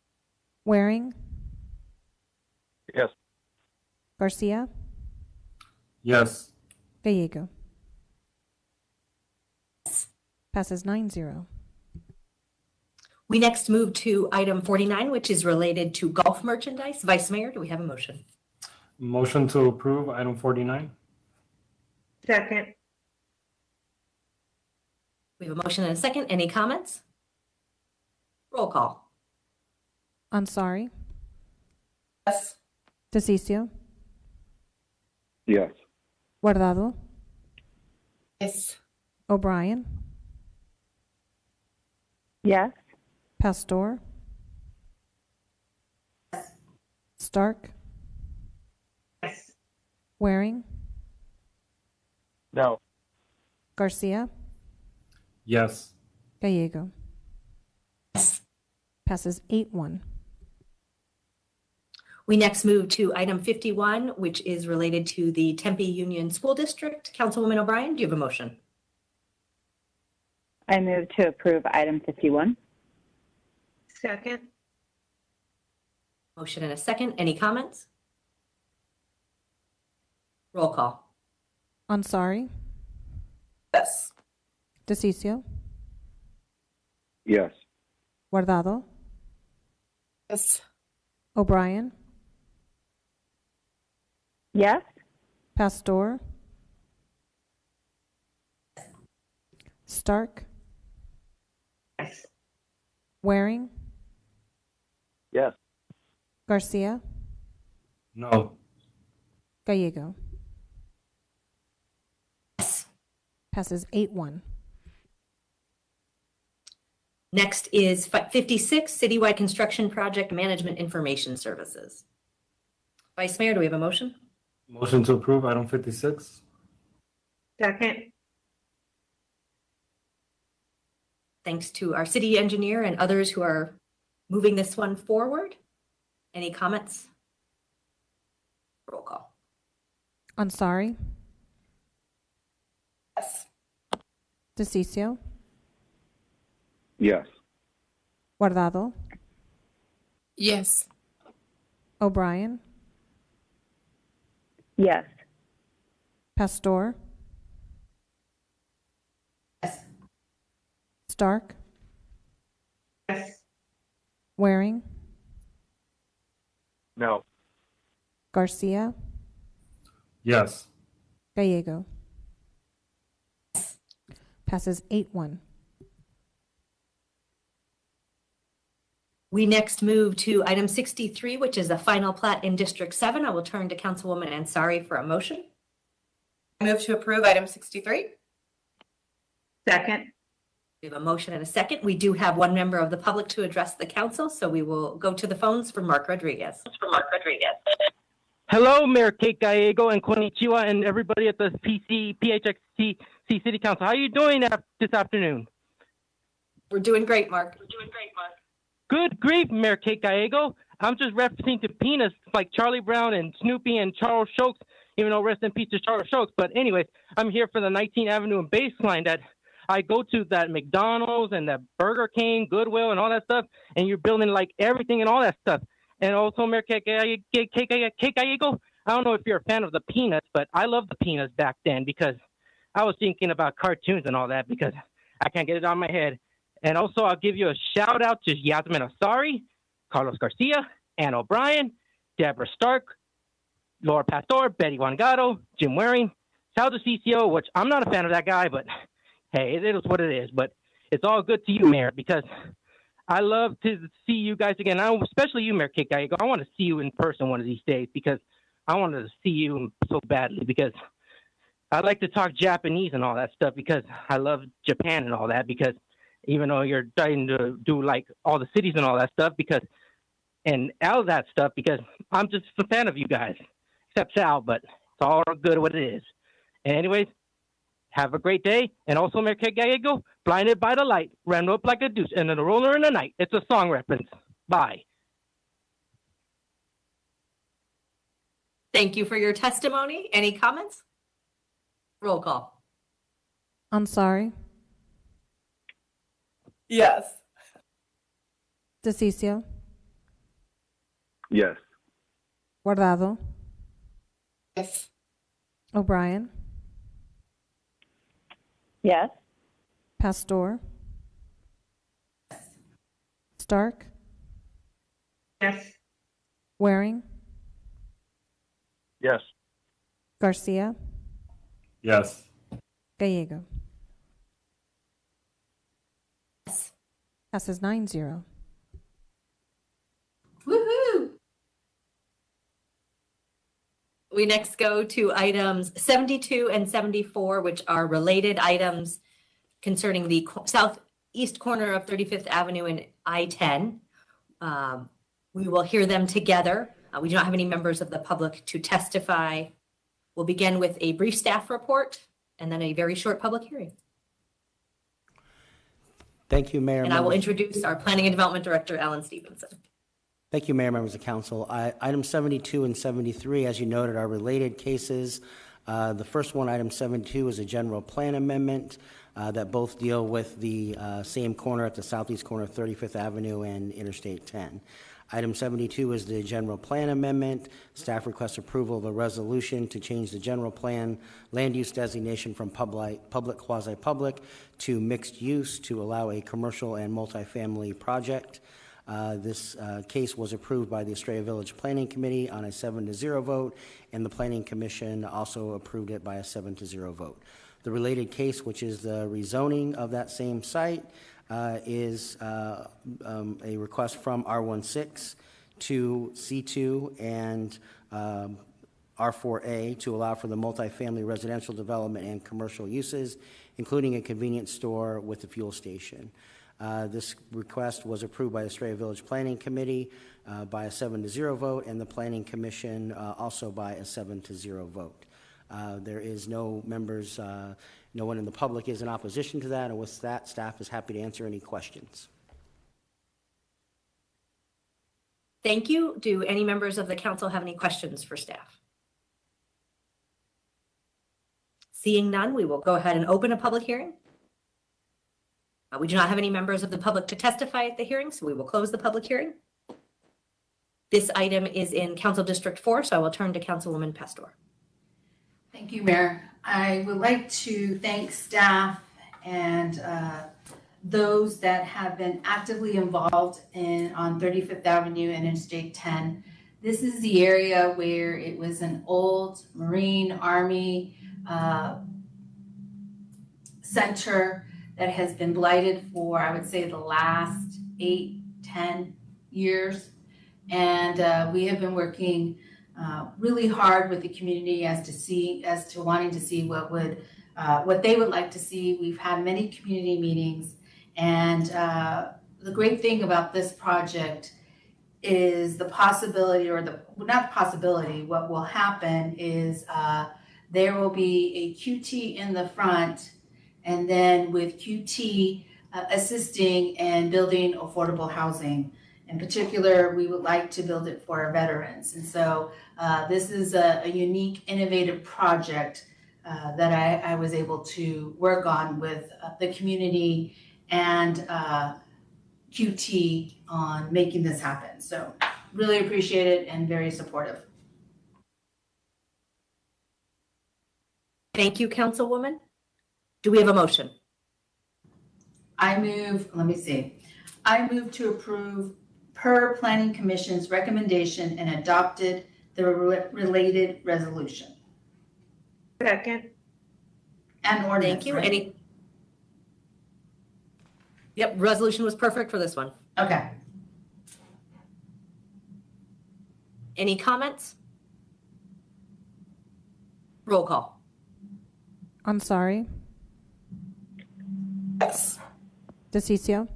Waring, Yes. Garcia, Yes. Gallego. Passes 9-0. We next move to item 49, which is related to golf merchandise. Vice Mayor, do we have a motion? Motion to approve item 49. Second. We have a motion and a second. Any comments? Roll call. Ansari, Yes. DeCiccio, Yes. Guardado, Yes. O'Brien, Yes. Pastor, Stark, Yes. Waring, No. Garcia, Yes. Gallego. Yes. Passes 8-1. We next move to item 51, which is related to the Tempe Union School District. Councilwoman O'Brien, do you have a motion? I move to approve item 51. Second. Motion and a second. Any comments? Roll call. Ansari, Yes. DeCiccio, Yes. Guardado, Yes. O'Brien, Yes. Pastor, Stark, Yes. Waring, Yes. Garcia, No. Gallego. Yes. Passes 8-1. Next is 56, Citywide Construction Project Management Information Services. Vice Mayor, do we have a motion? Motion to approve item 56. Second. Thanks to our city engineer and others who are moving this one forward. Any comments? Roll call. Ansari. Yes. DeCiccio. Yes. Guardado. Yes. O'Brien. Yes. Pastor. Yes. Stark. Yes. Waring. No. Garcia. Yes. Gallego. Passes 8-1. We next move to item 63, which is the final plat in District 7. I will turn to Councilwoman Ansari for a motion. I move to approve item 63. Second. We have a motion and a second. We do have one member of the public to address the council, so we will go to the phones for Mark Rodriguez. Hello, Mayor Kate Gallego and Konnichiwa and everybody at the PHXC City Council. How are you doing this afternoon? We're doing great, Mark. Good grief, Mayor Kate Gallego. I'm just referencing to peanuts like Charlie Brown and Snoopy and Charles Schultz, even though rest in peace to Charles Schultz. But anyways, I'm here for the 19th Avenue and Baseline that I go to, that McDonald's and that Burger King, Goodwill and all that stuff, and you're building like everything and all that stuff. And also, Mayor Kate Gallego, I don't know if you're a fan of the peanuts, but I loved the peanuts back then because I was thinking about cartoons and all that because I can't get it out of my head. And also, I'll give you a shout out to Yasmin Asari, Carlos Garcia, Ann O'Brien, Deborah Stark, Laura Pastor, Betty Wangado, Jim Waring, Sal DeCiccio, which I'm not a fan of that guy, but hey, it is what it is. But it's all good to you, Mayor, because I love to see you guys again. Especially you, Mayor Kate Gallego. I want to see you in person one of these days because I wanted to see you so badly because I like to talk Japanese and all that stuff because I love Japan and all that because even though you're trying to do like all the cities and all that stuff because and all that stuff because I'm just a fan of you guys, except Sal, but it's all good what it is. And anyways, have a great day. And also, Mayor Kate Gallego, blinded by the light, ran up like a deuce, and then a roller in the night. It's a song reference. Bye. Thank you for your testimony. Any comments? Roll call. Ansari. Yes. DeCiccio. Yes. Guardado. Yes. O'Brien. Yes. Pastor. Stark. Yes. Waring. Yes. Garcia. Yes. Gallego. Yes. Passes 9-0. Woohoo! We next go to items 72 and 74, which are related items concerning the southeast corner of 35th Avenue and I-10. We will hear them together. We do not have any members of the public to testify. We'll begin with a brief staff report and then a very short public hearing. Thank you, Mayor. And I will introduce our Planning and Development Director, Alan Stevenson. Thank you, Mayor, members of council. Items 72 and 73, as you noted, are related cases. The first one, item 72, is a general plan amendment that both deal with the same corner at the southeast corner of 35th Avenue and Interstate 10. Item 72 is the general plan amendment. Staff requests approval of a resolution to change the general plan land use designation from public quasi-public to mixed use to allow a commercial and multifamily project. This case was approved by the Estrella Village Planning Committee on a 7-0 vote, and the Planning Commission also approved it by a 7-0 vote. The related case, which is the rezoning of that same site, is a request from R16 to C2 and R4A to allow for the multifamily residential development and commercial uses, including a convenience store with a fuel station. This request was approved by the Estrella Village Planning Committee by a 7-0 vote, and the Planning Commission also by a 7-0 vote. There is no members, no one in the public is in opposition to that, and with that, staff is happy to answer any questions. Thank you. Do any members of the council have any questions for staff? Seeing none, we will go ahead and open a public hearing. We do not have any members of the public to testify at the hearing, so we will close the public hearing. This item is in Council District 4, so I will turn to Councilwoman Pastor. Thank you, Mayor. I would like to thank staff and those that have been actively involved on 35th Avenue and Interstate 10. This is the area where it was an old Marine Army center that has been blighted for, I would say, the last 8-10 years. And we have been working really hard with the community as to wanting to see what they would like to see. We've had many community meetings, and the great thing about this project is the possibility, or not possibility, what will happen is there will be a QT in the front, and then with QT assisting and building affordable housing. In particular, we would like to build it for our veterans. And so this is a unique, innovative project that I was able to work on with the community and QT on making this happen. So really appreciate it and very supportive. Thank you, Councilwoman. Do we have a motion? I move to approve per Planning Commission's recommendation and adopted the related resolution. Second. And ordinance. Thank you. Right? Yep, resolution was perfect for this one. Okay. Any comments? Roll call. Ansari. Yes. DeCiccio.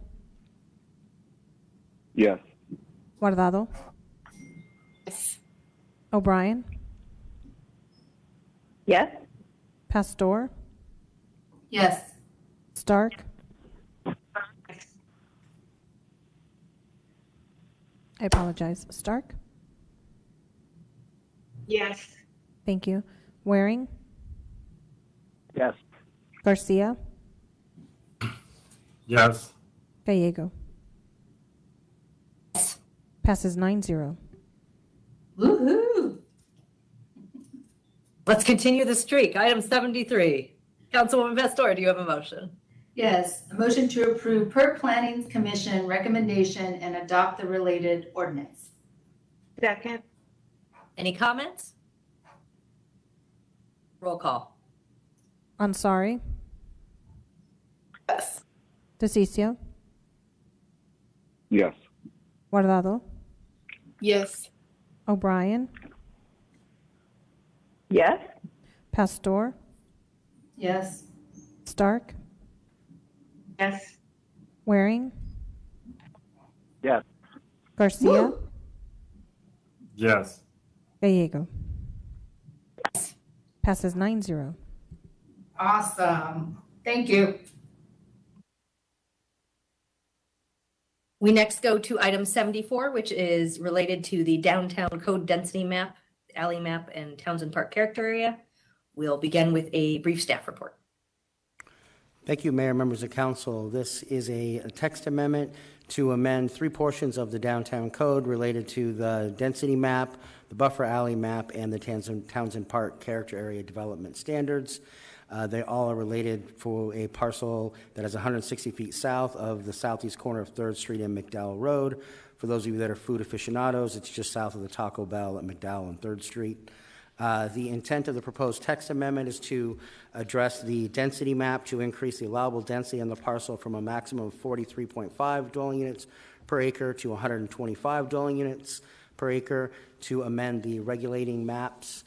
Yes. Guardado. Yes. O'Brien. Yes. Pastor. Yes. Stark. I apologize. Stark. Yes. Thank you. Waring. Yes. Garcia. Yes. Gallego. Yes. Passes 9-0. Woohoo! Let's continue the streak. Item 73. Councilwoman Pastor, do you have a motion? Yes, a motion to approve per Planning Commission recommendation and adopt the related ordinance. Second. Any comments? Roll call. Ansari. Yes. DeCiccio. Yes. Guardado. Yes. O'Brien. Yes. Pastor. Yes. Stark. Yes. Waring. Yes. Garcia. Yes. Gallego. Yes. Passes 9-0. Awesome. Thank you. We next go to item 74, which is related to the downtown code density map, alley map, and Townsend Park character area. We'll begin with a brief staff report. Thank you, Mayor, members of council. This is a text amendment to amend 3 portions of the downtown code related to the density map, the buffer alley map, and the Townsend Park character area development standards. They all are related for a parcel that is 160 feet south of the southeast corner of 3rd Street and McDowell Road. For those of you that are food aficionados, it's just south of the Taco Bell at McDowell and 3rd Street. The intent of the proposed text amendment is to address the density map to increase the allowable density on the parcel from a maximum of 43.5 dwelling units per acre to 125 dwelling units per acre, to amend the regulating maps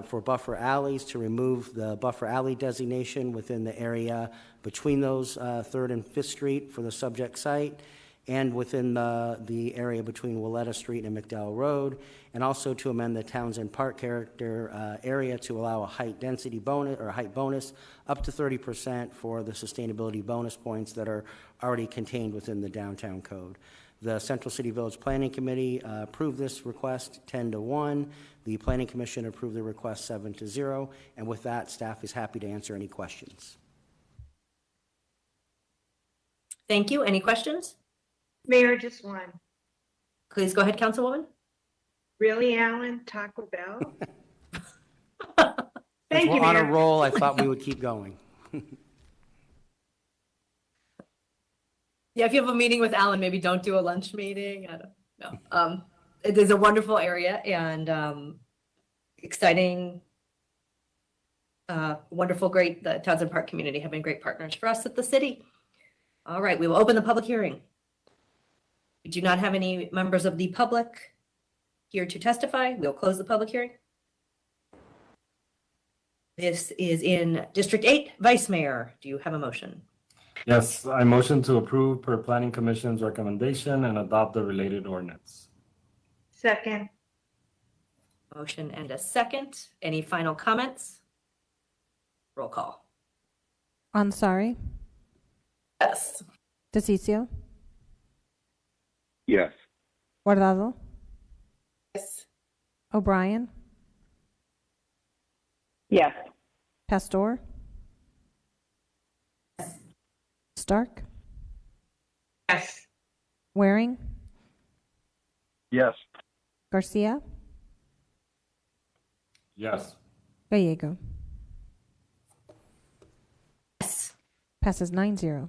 for buffer alleys to remove the buffer alley designation within the area between those 3rd and 5th Street for the subject site, and within the area between Willetta Street and McDowell Road, and also to amend the Townsend Park character area to allow a height density bonus or height bonus up to 30% for the sustainability bonus points that are already contained within the downtown code. The Central City Village Planning Committee approved this request 10-1. The Planning Commission approved the request 7-0. And with that, staff is happy to answer any questions. Thank you. Any questions? Mayor, just one. Please go ahead, Councilwoman. Really, Alan? Taco Bell? Since we're on a roll, I thought we would keep going. Yeah, if you have a meeting with Alan, maybe don't do a lunch meeting. I don't know. It is a wonderful area and exciting, wonderful, great. The Townsend Park community have been great partners for us at the city. All right, we will open the public hearing. We do not have any members of the public here to testify. We'll close the public hearing. This is in District 8. Vice Mayor, do you have a motion? Yes, I motion to approve per Planning Commission's recommendation and adopt the related ordinance. Second. Motion and a second. Any final comments? Roll call. Ansari, Yes. DeCiccio, Yes. Guardado, Yes. O'Brien, Yes. Pastor, Stark, Yes. Waring, Yes. Garcia, Yes. Gallego. Yes. Passes 9-0.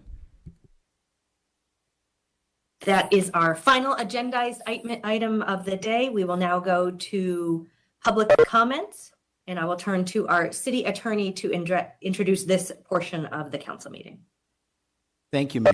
That is our final agendized item of the day. We will now go to public comments, and I will turn to our city attorney to introduce this portion of the council meeting. Thank you, Mayor.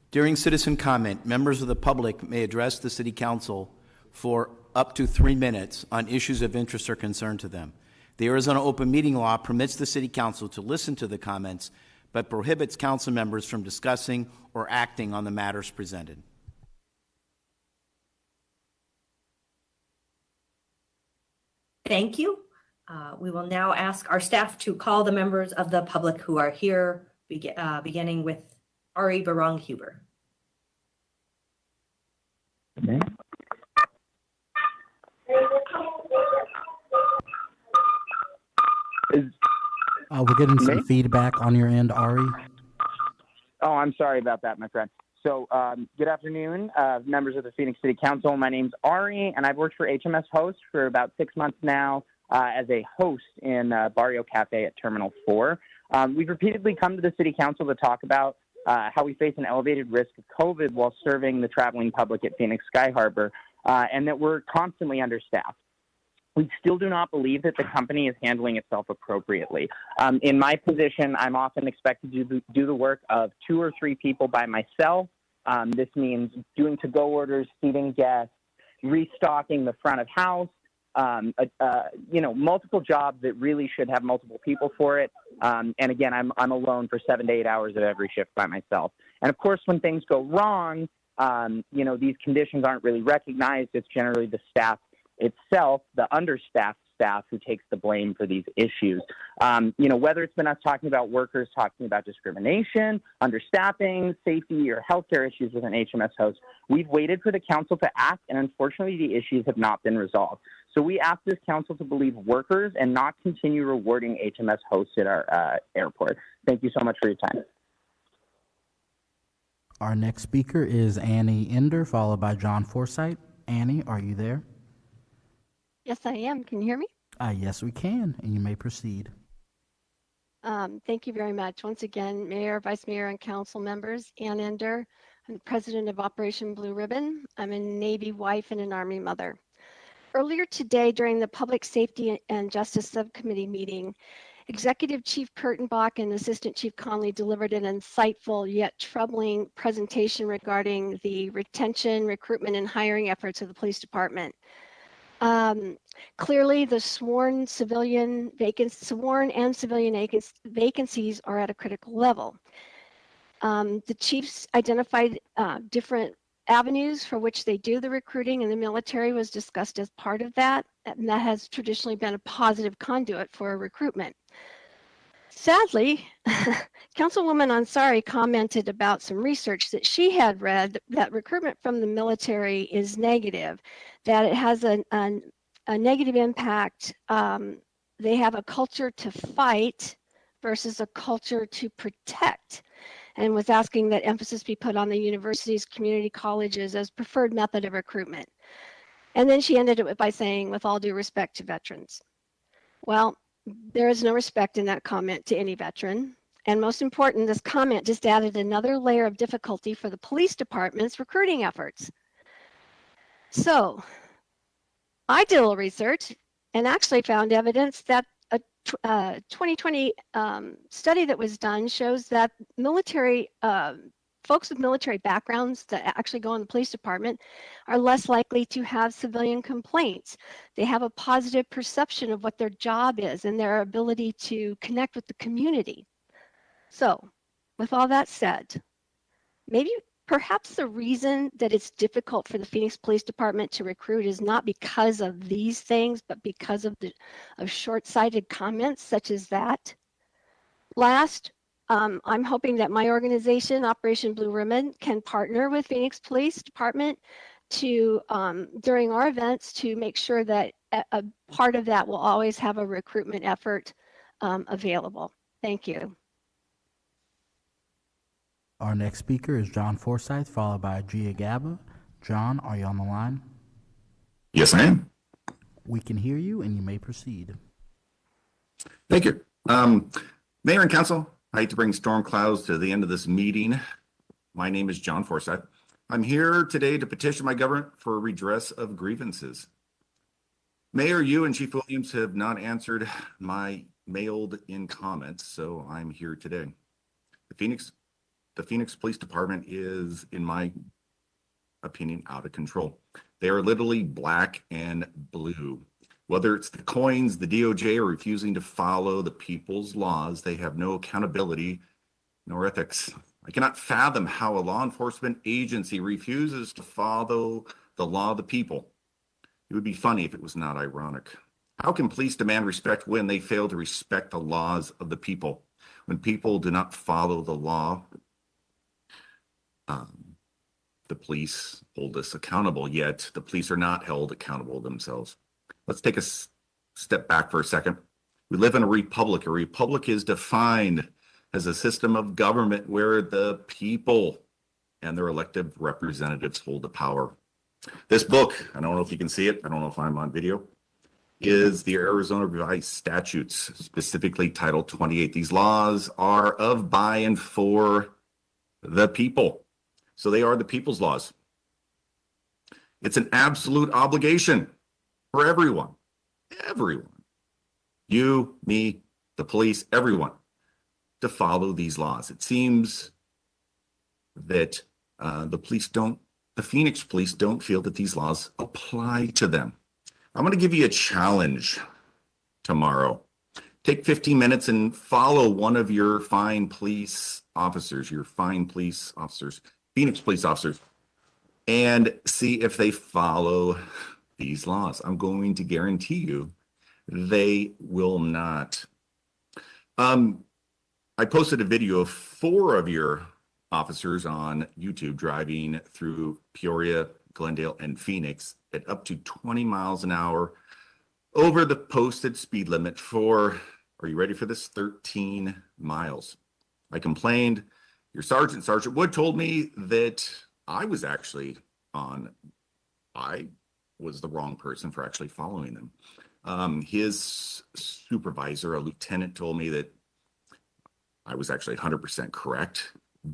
During citizen comment, members of the public may address the City Council for up to 3 minutes on issues of interest or concern to them. The Arizona Open Meeting Law permits the City Council to listen to the comments, but prohibits council members from discussing or acting on the matters presented. Thank you. We will now ask our staff to call the members of the public who are here, beginning with Ari Barong-Huber. Okay. We're getting some feedback on your end, Ari. Oh, I'm sorry about that, my friend. So, good afternoon, members of the Phoenix City Council. My name's Ari, and I've worked for HMS Host for about 6 months now as a host in Barrio Cafe at Terminal 4. We've repeatedly come to the City Council to talk about how we face an elevated risk of COVID while serving the traveling public at Phoenix Sky Harbor, and that we're constantly understaffed. We still do not believe that the company is handling itself appropriately. In my position, I'm often expected to do the work of 2 or 3 people by myself. This means doing to-go orders, seating guests, restocking the front of house, multiple jobs that really should have multiple people for it. And again, I'm alone for 7 to 8 hours of every shift by myself. And of course, when things go wrong, these conditions aren't really recognized. It's generally the staff itself, the understaffed staff, who takes the blame for these issues. Whether it's been us talking about workers, talking about discrimination, understaffing, safety, or healthcare issues within HMS Host, we've waited for the council to act, and unfortunately the issues have not been resolved. So we ask this council to believe workers and not continue rewarding HMS Hosts at our airport. Thank you so much for your time. Our next speaker is Annie Ender, followed by John Forsythe. Annie, are you there? Yes, I am. Can you hear me? Yes, we can, and you may proceed. Thank you very much. Once again, Mayor, Vice Mayor, and Council members, Ann Ender. I'm the President of Operation Blue Ribbon. I'm a Navy wife and an Army mother. Earlier today, during the Public Safety and Justice Subcommittee meeting, Executive Chief Kurtenbach and Assistant Chief Conley delivered an insightful yet troubling presentation regarding the retention, recruitment, and hiring efforts of the police department. Clearly, the sworn and civilian vacancies are at a critical level. The chiefs identified different avenues for which they do the recruiting, and the military was discussed as part of that, and that has traditionally been a positive conduit for recruitment. Sadly, Councilwoman Ansari commented about some research that she had read that recruitment from the military is negative, that it has a negative impact. They have a culture to fight versus a culture to protect, and was asking that emphasis be put on the universities, community colleges as preferred method of recruitment. And then she ended it by saying, with all due respect to veterans. Well, there is no respect in that comment to any veteran. And most important, this comment just added another layer of difficulty for the police department's recruiting efforts. So I did a little research and actually found evidence that a 2020 study that was done shows that military folks with military backgrounds that actually go in the police department are less likely to have civilian complaints. They have a positive perception of what their job is and their ability to connect with the community. So, with all that said, maybe perhaps the reason that it's difficult for the Phoenix Police Department to recruit is not because of these things, but because of short-sighted comments such as that. Last, I'm hoping that my organization, Operation Blue Ribbon, can partner with Phoenix Police Department to, during our events, to make sure that a part of that will always have a recruitment effort available. Thank you. Our next speaker is John Forsyth, followed by Gia Gaba. John, are you on the line? Yes, I am. We can hear you, and you may proceed. Thank you. Mayor and Council, I hate to bring storm clouds to the end of this meeting. My name is John Forsyth. I'm here today to petition my government for redress of grievances. Mayor, you and Chief Williams have not answered my mailed-in comments, so I'm here today. The Phoenix Police Department is, in my opinion, out of control. They are literally black and blue. Whether it's the coins, the DOJ, or refusing to follow the people's laws, they have no accountability nor ethics. I cannot fathom how a law enforcement agency refuses to follow the law of the people. It would be funny if it was not ironic. How can police demand respect when they fail to respect the laws of the people? When people do not follow the law, the police hold us accountable, yet the police are not held accountable themselves. Let's take a step back for a second. We live in a republic. A republic is defined as a system of government where the people and their elected representatives hold the power. This book, I don't know if you can see it, I don't know if I'm on video, is the Arizona Revised Statutes, specifically Title 28. These laws are of, by, and for the people. So they are the people's laws. It's an absolute obligation for everyone, you, me, the police, everyone, to follow these laws. It seems that the Phoenix police don't feel that these laws apply to them. I'm going to give you a challenge tomorrow. Take 15 minutes and follow one of your fine police officers, Phoenix police officers, and see if they follow these laws. I'm going to guarantee you they will not. I posted a video of 4 of your officers on YouTube driving through Peoria, Glendale, and Phoenix at up to 20 miles an hour over the posted speed limit for, are you ready for this, 13 miles. I complained. Your Sergeant Wood, told me that I was the wrong person for actually following them. His supervisor, a lieutenant, told me that I was actually 100% correct,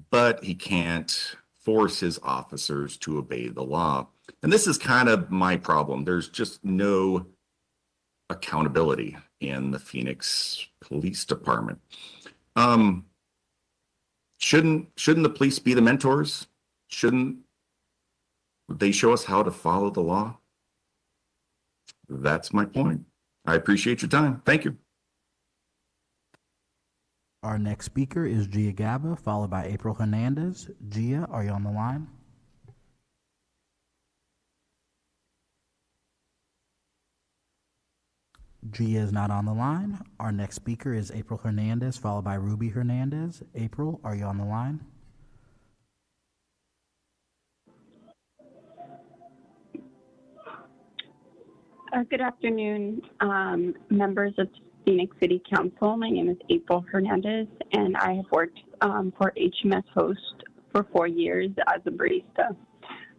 but he can't force his officers to obey the law. And this is kind of my problem. There's just no accountability in the Phoenix Police Department. Shouldn't the police be the mentors? Shouldn't they show us how to follow the law? That's my point. I appreciate your time. Thank you. Our next speaker is Gia Gaba, followed by April Hernandez. Gia, are you on the line? Gia is not on the line. Our next speaker is April Hernandez, followed by Ruby Hernandez. April, are you on the line? Good afternoon, members of Phoenix City Council. My name is April Hernandez, and I have worked for HMS Host for 4 years as a barista.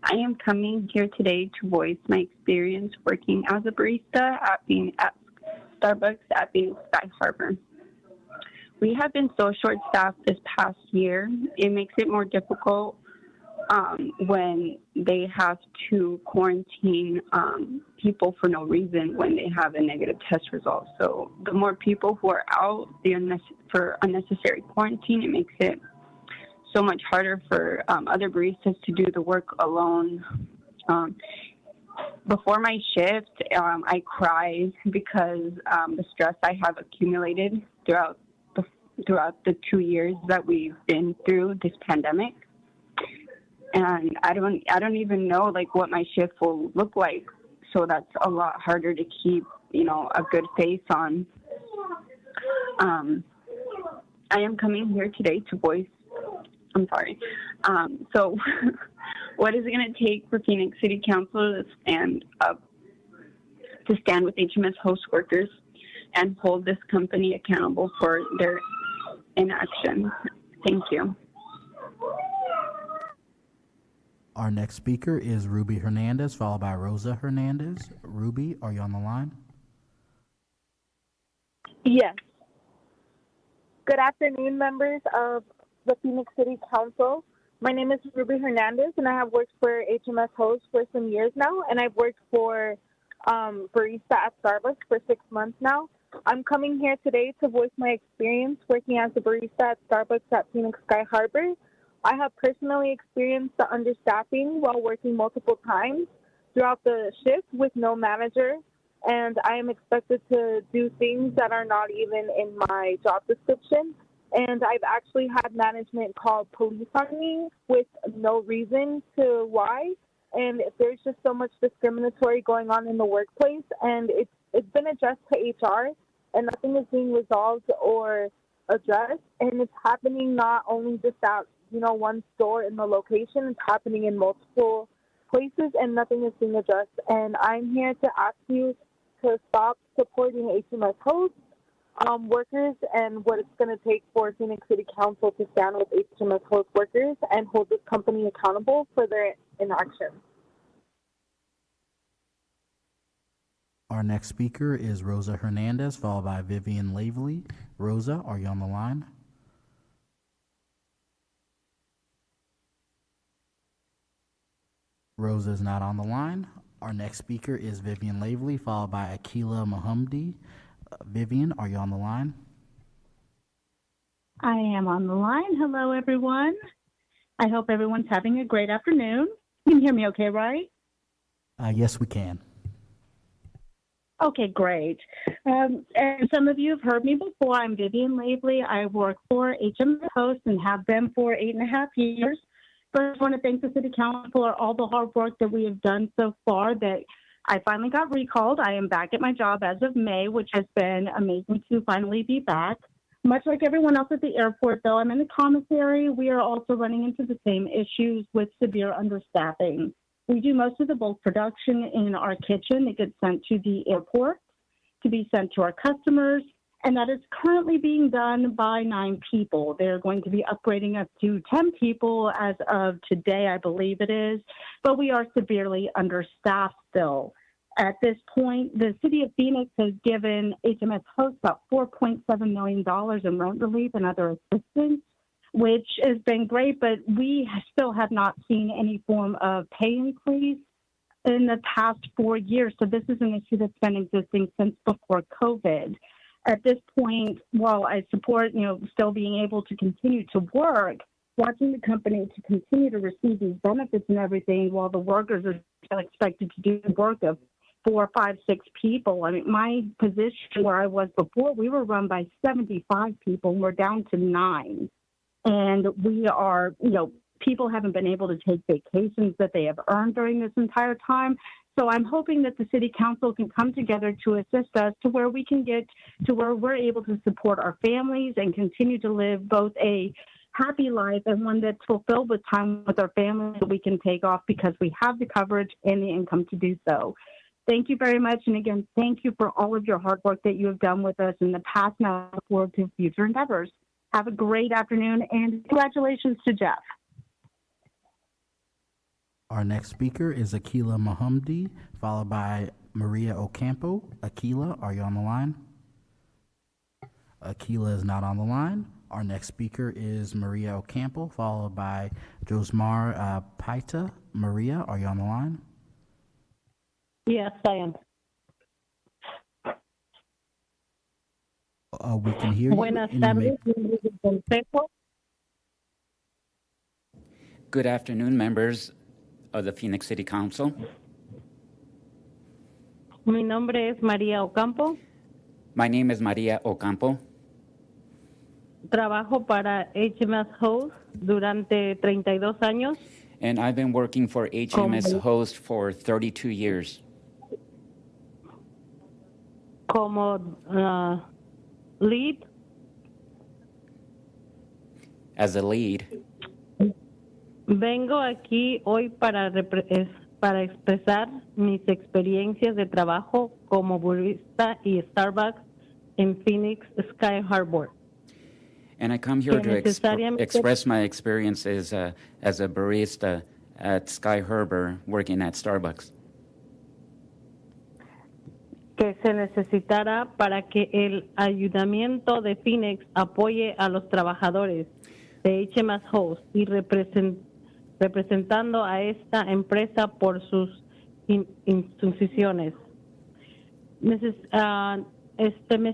I am coming here today to voice my experience working as a barista at Starbucks at Phoenix Sky Harbor. We have been so short-staffed this past year. It makes it more difficult when they have to quarantine people for no reason when they have a negative test result. So the more people who are out for unnecessary quarantine, it makes it so much harder for other baristas to do the work alone. Before my shift, I cry because the stress I have accumulated throughout the 2 years that we've been through this pandemic. And I don't even know like what my shift will look like. So that's a lot harder to keep, a good face on. I am coming here today to voice, so what is it going to take for Phoenix City Council to stand up, to stand with HMS Host workers and hold this company accountable for their inaction? Thank you. Our next speaker is Ruby Hernandez, followed by Rosa Hernandez. Ruby, are you on the line? Yes. Good afternoon, members of the Phoenix City Council. My name is Ruby Hernandez, and I have worked for HMS Host for some years now, and I've worked for barista at Starbucks for 6 months now. I'm coming here today to voice my experience working as a barista at Starbucks at Phoenix Sky Harbor. I have personally experienced the understaffing while working multiple times throughout the shift with no manager, and I am expected to do things that are not even in my job description. And I've actually had management call police on me with no reason to why. And there's just so much discriminatory going on in the workplace, and it's been addressed to HR, and nothing is being resolved or addressed. And it's happening not only just at one store in the location, it's happening in multiple places, and nothing is being addressed. And I'm here to ask you to stop supporting HMS Host workers and what it's going to take for Phoenix City Council to stand with HMS Host workers and hold this company accountable for their inaction. Our next speaker is Rosa Hernandez, followed by Vivian Lavely. Rosa, are you on the line? Rosa is not on the line. Our next speaker is Vivian Lavely, followed by Akila Mohamdi. Vivian, are you on the line? I am on the line. Hello, everyone. I hope everyone's having a great afternoon. You can hear me okay, right? Yes, we can. Okay, great. And some of you have heard me before. I'm Vivian Lavely. I work for HMS Host and have been for 8.5 years. First, I want to thank the City Council for all the hard work that we have done so far. That I finally got recalled. I am back at my job as of May, which has been amazing to finally be back. Much like everyone else at the airport, though, I'm in the commissary. We are also running into the same issues with severe understaffing. We do most of the bulk production in our kitchen. It gets sent to the airport to be sent to our customers. And that is currently being done by 9 people. They're going to be upgrading up to 10 people as of today, I believe it is. But we are severely understaffed still. At this point, the City of Phoenix has given HMS Host about $4.7 million in rent relief and other assistance, which has been great, but we still have not seen any form of pay increase in the past 4 years. So this is an issue that's been existing since before COVID. At this point, while I support, still being able to continue to work, watching the company to continue to receive these benefits and everything while the workers are still expected to do the work of 4, 5, 6 people. I mean, my position where I was before, we were run by 75 people, and we're down to 9. And we are, people haven't been able to take vacations that they have earned during this entire time. So I'm hoping that the city council can come together to assist us to where we can get to where we're able to support our families and continue to live both a happy life and one that's fulfilled with time with our families that we can take off because we have the coverage and the income to do so. Thank you very much. And again, thank you for all of your hard work that you have done with us in the past. Now I look forward to future endeavors. Have a great afternoon and congratulations to Jeff. Our next speaker is Akila Mohamdi, followed by Maria Ocampo. Akila, are you on the line? Akila is not on the line. Our next speaker is Maria Ocampo, followed by Josmar Paita. Maria, are you on the line? Yes, I am. We can hear you. Buenas tardes, miembros del Consejo. Good afternoon, members of the Phoenix City Council. Mi nombre es María Ocampo. My name is Maria Ocampo. Trabajo para HMS Host durante 32 años. And I've been working for HMS Host for 32 years. Como lead. As a lead. Vengo aquí hoy para expresar mis experiencias de trabajo como barista y Starbucks en Phoenix Sky Harbor. And I come here to express my experiences as a barista at Sky Harbor working at Starbucks. Que se necesitará para que el ayuntamiento de Phoenix apoye a los trabajadores de HMS Host y representando a esta empresa por sus instituciones. Me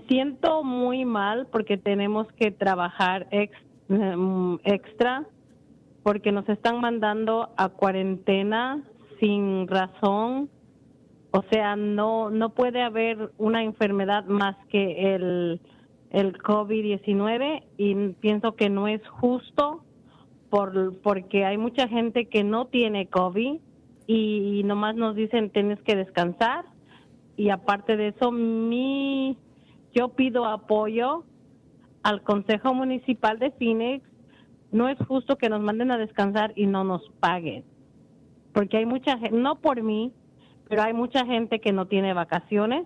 siento muy mal porque tenemos que trabajar extra porque nos están mandando a cuarentena sin razón. O sea, no puede haber una enfermedad más que el COVID-19 y pienso que no es justo porque hay mucha gente que no tiene COVID y nomás nos dicen tienes que descansar y aparte de eso yo pido apoyo al Consejo Municipal de Phoenix. No es justo que nos manden a descansar y no nos paguen porque hay mucha gente, no por mí, pero hay mucha gente que no tiene vacaciones.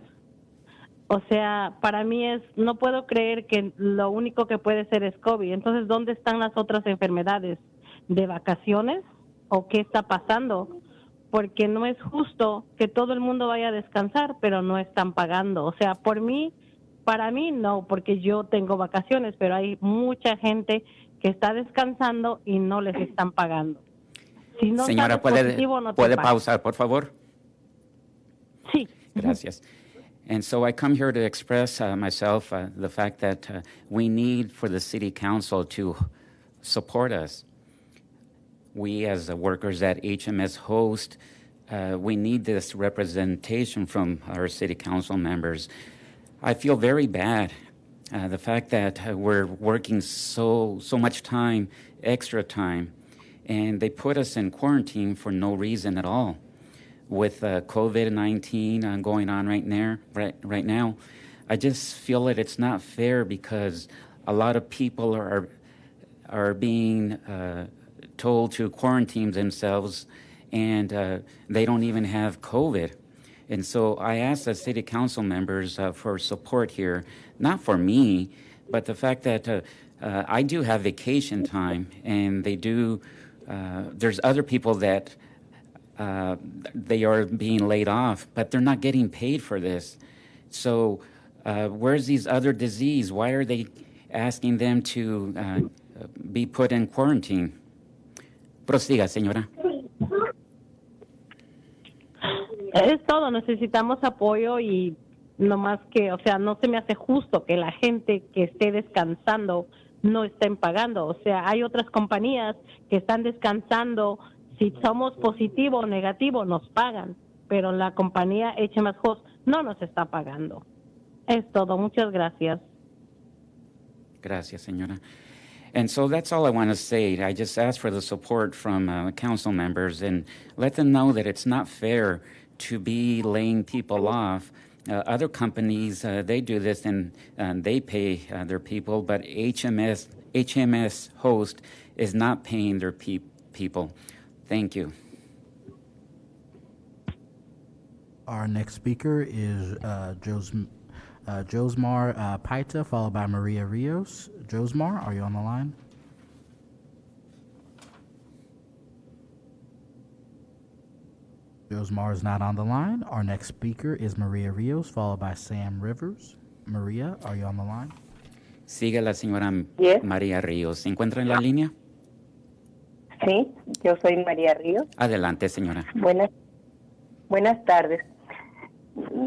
O sea, para mí no puedo creer que lo único que puede ser es COVID. Entonces, ¿dónde están las otras enfermedades? ¿De vacaciones? ¿O qué está pasando? Porque no es justo que todo el mundo vaya a descansar, pero no están pagando. O sea, para mí no, porque yo tengo vacaciones, pero hay mucha gente que está descansando y no les están pagando. Si no Señora, ¿puede pausar, por favor? Sí. Gracias. And so I come here to express myself the fact that we need for the City Council to support us. We as the workers at HMS Host, we need this representation from our City Council members. I feel very bad, the fact that we're working so much time, extra time, and they put us in quarantine for no reason at all. With COVID-19 going on right now, I just feel that it's not fair because a lot of people are being told to quarantine themselves, and they don't even have COVID. And so I ask the city council members for support here, not for me, but the fact that I do have vacation time, and they do. There's other people that. They are being laid off, but they're not getting paid for this. So where's these other disease? Why are they asking them to be put in quarantine? Prosiga, señora. Es todo, necesitamos apoyo y no más que, o sea, no se me hace justo que la gente que esté descansando no estén pagando. O sea, hay otras compañías que están descansando. Si somos positivo o negativo, nos pagan. pero la compañía HMS Host no nos está pagando. Es todo. Muchas gracias. Gracias, señora. And so that's all I want to say. I just ask for the support from council members and let them know that it's not fair to be laying people off. Other companies, they do this and they pay their people, but HMS Host is not paying their people. Thank you. Our next speaker is Josmar Paita, followed by Maria Rios. Josmar, are you on the line? Josmar is not on the line. Our next speaker is Maria Rios, followed by Sam Rivers. Maria, are you on the line? Sigue la señora María Ríos. ¿Se encuentra en la línea? Sí, yo soy María Ríos. Adelante, señora. Buenas tardes.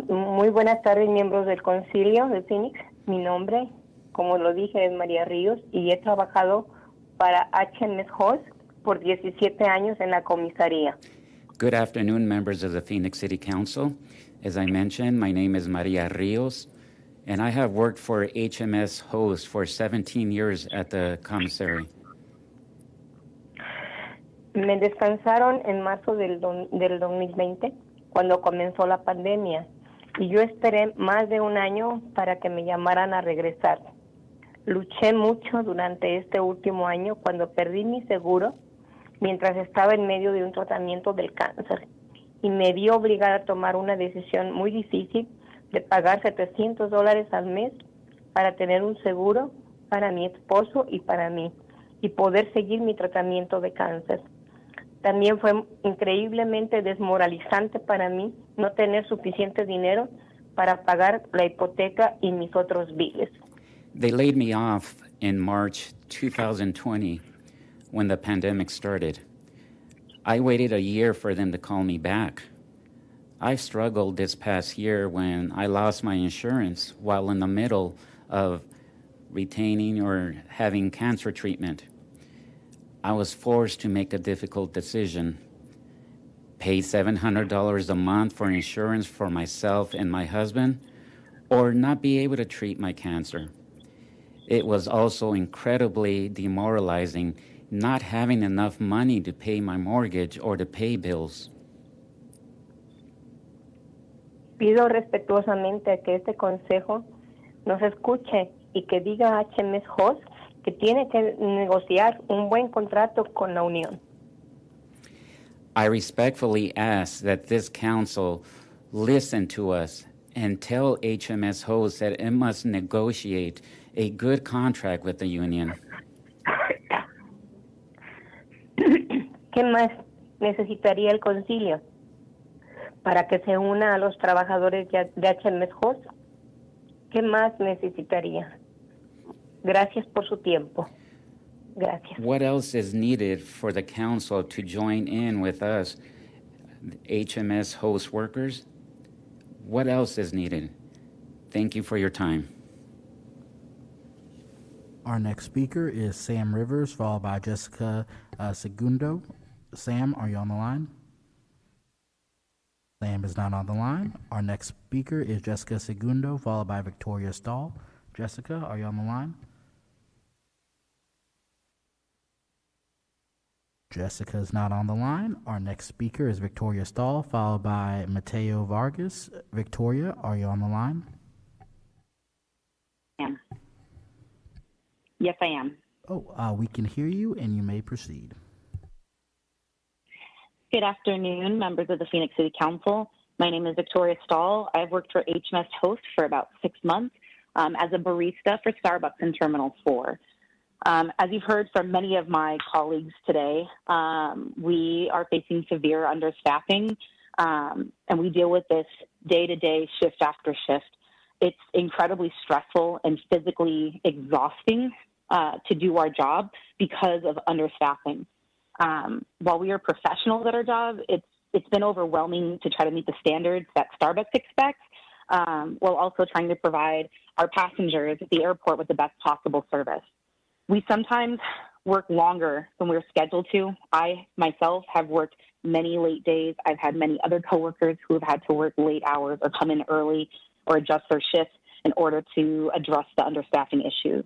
Muy buenas tardes, miembros del Concilio de Phoenix. Mi nombre, como lo dije, es María Ríos y he trabajado para HMS Host por 17 años en la comisaría. Good afternoon, members of the Phoenix City Council. As I mentioned, my name is Maria Rios, and I have worked for HMS Host for 17 years at the commissary. Me descansaron en marzo del 2020, cuando comenzó la pandemia, y yo esperé más de un año para que me llamaran a regresar. Luché mucho durante este último año cuando perdí mi seguro mientras estaba en medio de un tratamiento del cáncer, y me vi obligada a tomar una decisión muy difícil de pagar $700 al mes para tener un seguro para mi esposo y para mí, y poder seguir mi tratamiento de cáncer. También fue increíblemente desmoralizante para mí no tener suficiente dinero para pagar la hipoteca y mis otros biles. They laid me off in March 2020 when the pandemic started. I waited a year for them to call me back. I struggled this past year when I lost my insurance while in the middle of retaining or having cancer treatment. I was forced to make a difficult decision. Pay $700 a month for insurance for myself and my husband, or not be able to treat my cancer. It was also incredibly demoralizing not having enough money to pay my mortgage or to pay bills. Pido respetuosamente que este consejo nos escuche y que diga a HMS Host que tiene que negociar un buen contrato con la Unión. I respectfully ask that this council listen to us and tell HMS Host that it must negotiate a good contract with the union. ¿Qué más necesitaría el concilio para que se una a los trabajadores de HMS Host? ¿Qué más necesitaría? Gracias por su tiempo. Gracias. What else is needed for the council to join in with us, HMS Host workers? What else is needed? Thank you for your time. Our next speaker is Sam Rivers, followed by Jessica Segundo. Sam, are you on the line? Sam is not on the line. Our next speaker is Jessica Segundo, followed by Victoria Stahl. Jessica, are you on the line? Jessica is not on the line. Our next speaker is Victoria Stahl, followed by Mateo Vargas. Victoria, are you on the line? Yes, I am. Oh, we can hear you, and you may proceed. Good afternoon, members of the Phoenix City Council. My name is Victoria Stahl. I've worked for HMS Host for about 6 months as a barista for Starbucks in Terminal 4. As you've heard from many of my colleagues today, we are facing severe understaffing, and we deal with this day-to-day, shift after shift. It's incredibly stressful and physically exhausting to do our job because of understaffing. While we are professionals at our job, it's been overwhelming to try to meet the standards that Starbucks expects, while also trying to provide our passengers at the airport with the best possible service. We sometimes work longer than we're scheduled to. I, myself, have worked many late days. I've had many other coworkers who have had to work late hours or come in early or adjust their shifts in order to address the understaffing issues.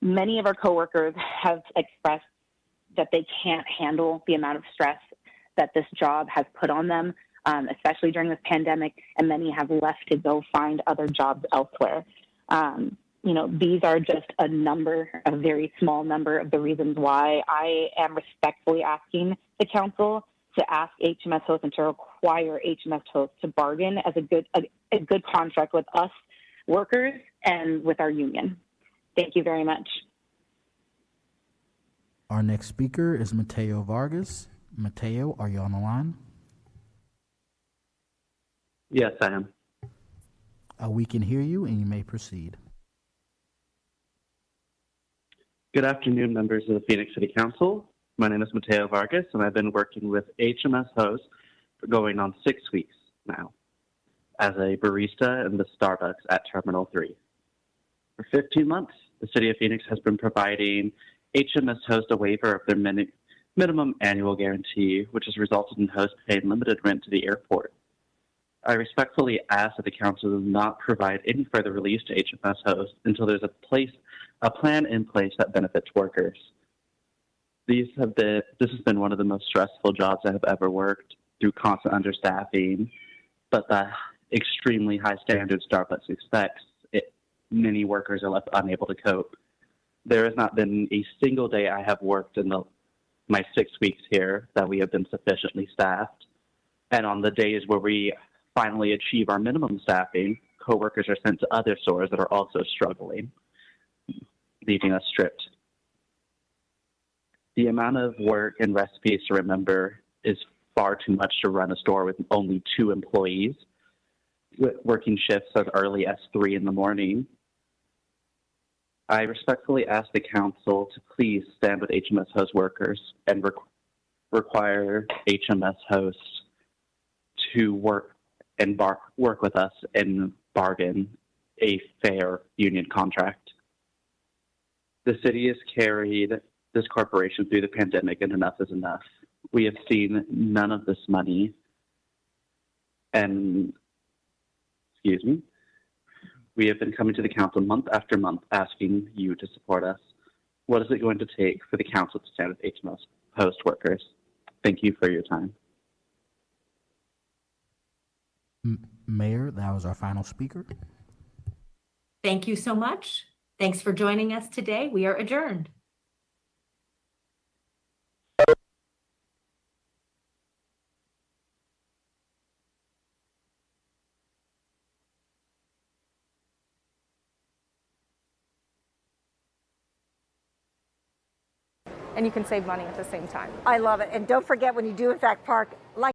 Many of our coworkers have expressed that they can't handle the amount of stress that this job has put on them, especially during this pandemic, and many have left to go find other jobs elsewhere. These are just a very small number of the reasons why I am respectfully asking the council to ask HMS hosts and to require HMS hosts to bargain as a good contract with us workers and with our union. Thank you very much. Our next speaker is Mateo Vargas. Mateo, are you on the line? Yes, I am. We can hear you, and you may proceed. Good afternoon, members of the Phoenix City Council. My name is Mateo Vargas, and I've been working with HMS hosts for going on 6 weeks now as a barista in the Starbucks at Terminal 3. For 15 months, the City of Phoenix has been providing HMS hosts a waiver of their minimum annual guarantee, which has resulted in hosts paying limited rent to the airport. I respectfully ask that the council does not provide any further release to HMS hosts until there's a plan in place that benefits workers. This has been one of the most stressful jobs I have ever worked through constant understaffing, but the extremely high standards Starbucks expects, many workers are left unable to cope. There has not been a single day I have worked in my 6 weeks here that we have been sufficiently staffed. And on the days where we finally achieve our minimum staffing, coworkers are sent to other stores that are also struggling, leaving us stripped. The amount of work and recipes to remember is far too much to run a store with only 2 employees, working shifts as early as 3 in the morning. I respectfully ask the council to please stand with HMS host workers and require HMS hosts to work with us and bargain a fair union contract. The city has carried this corporation through the pandemic, and enough is enough. We have seen none of this money, and we have been coming to the council month after month asking you to support us. What is it going to take for the council to stand with HMS host workers? Thank you for your time. Mayor, that was our final speaker. Thank you so much. Thanks for joining us today. We are adjourned. And you can save money at the same time. I love it. And don't forget, when you do in fact park, like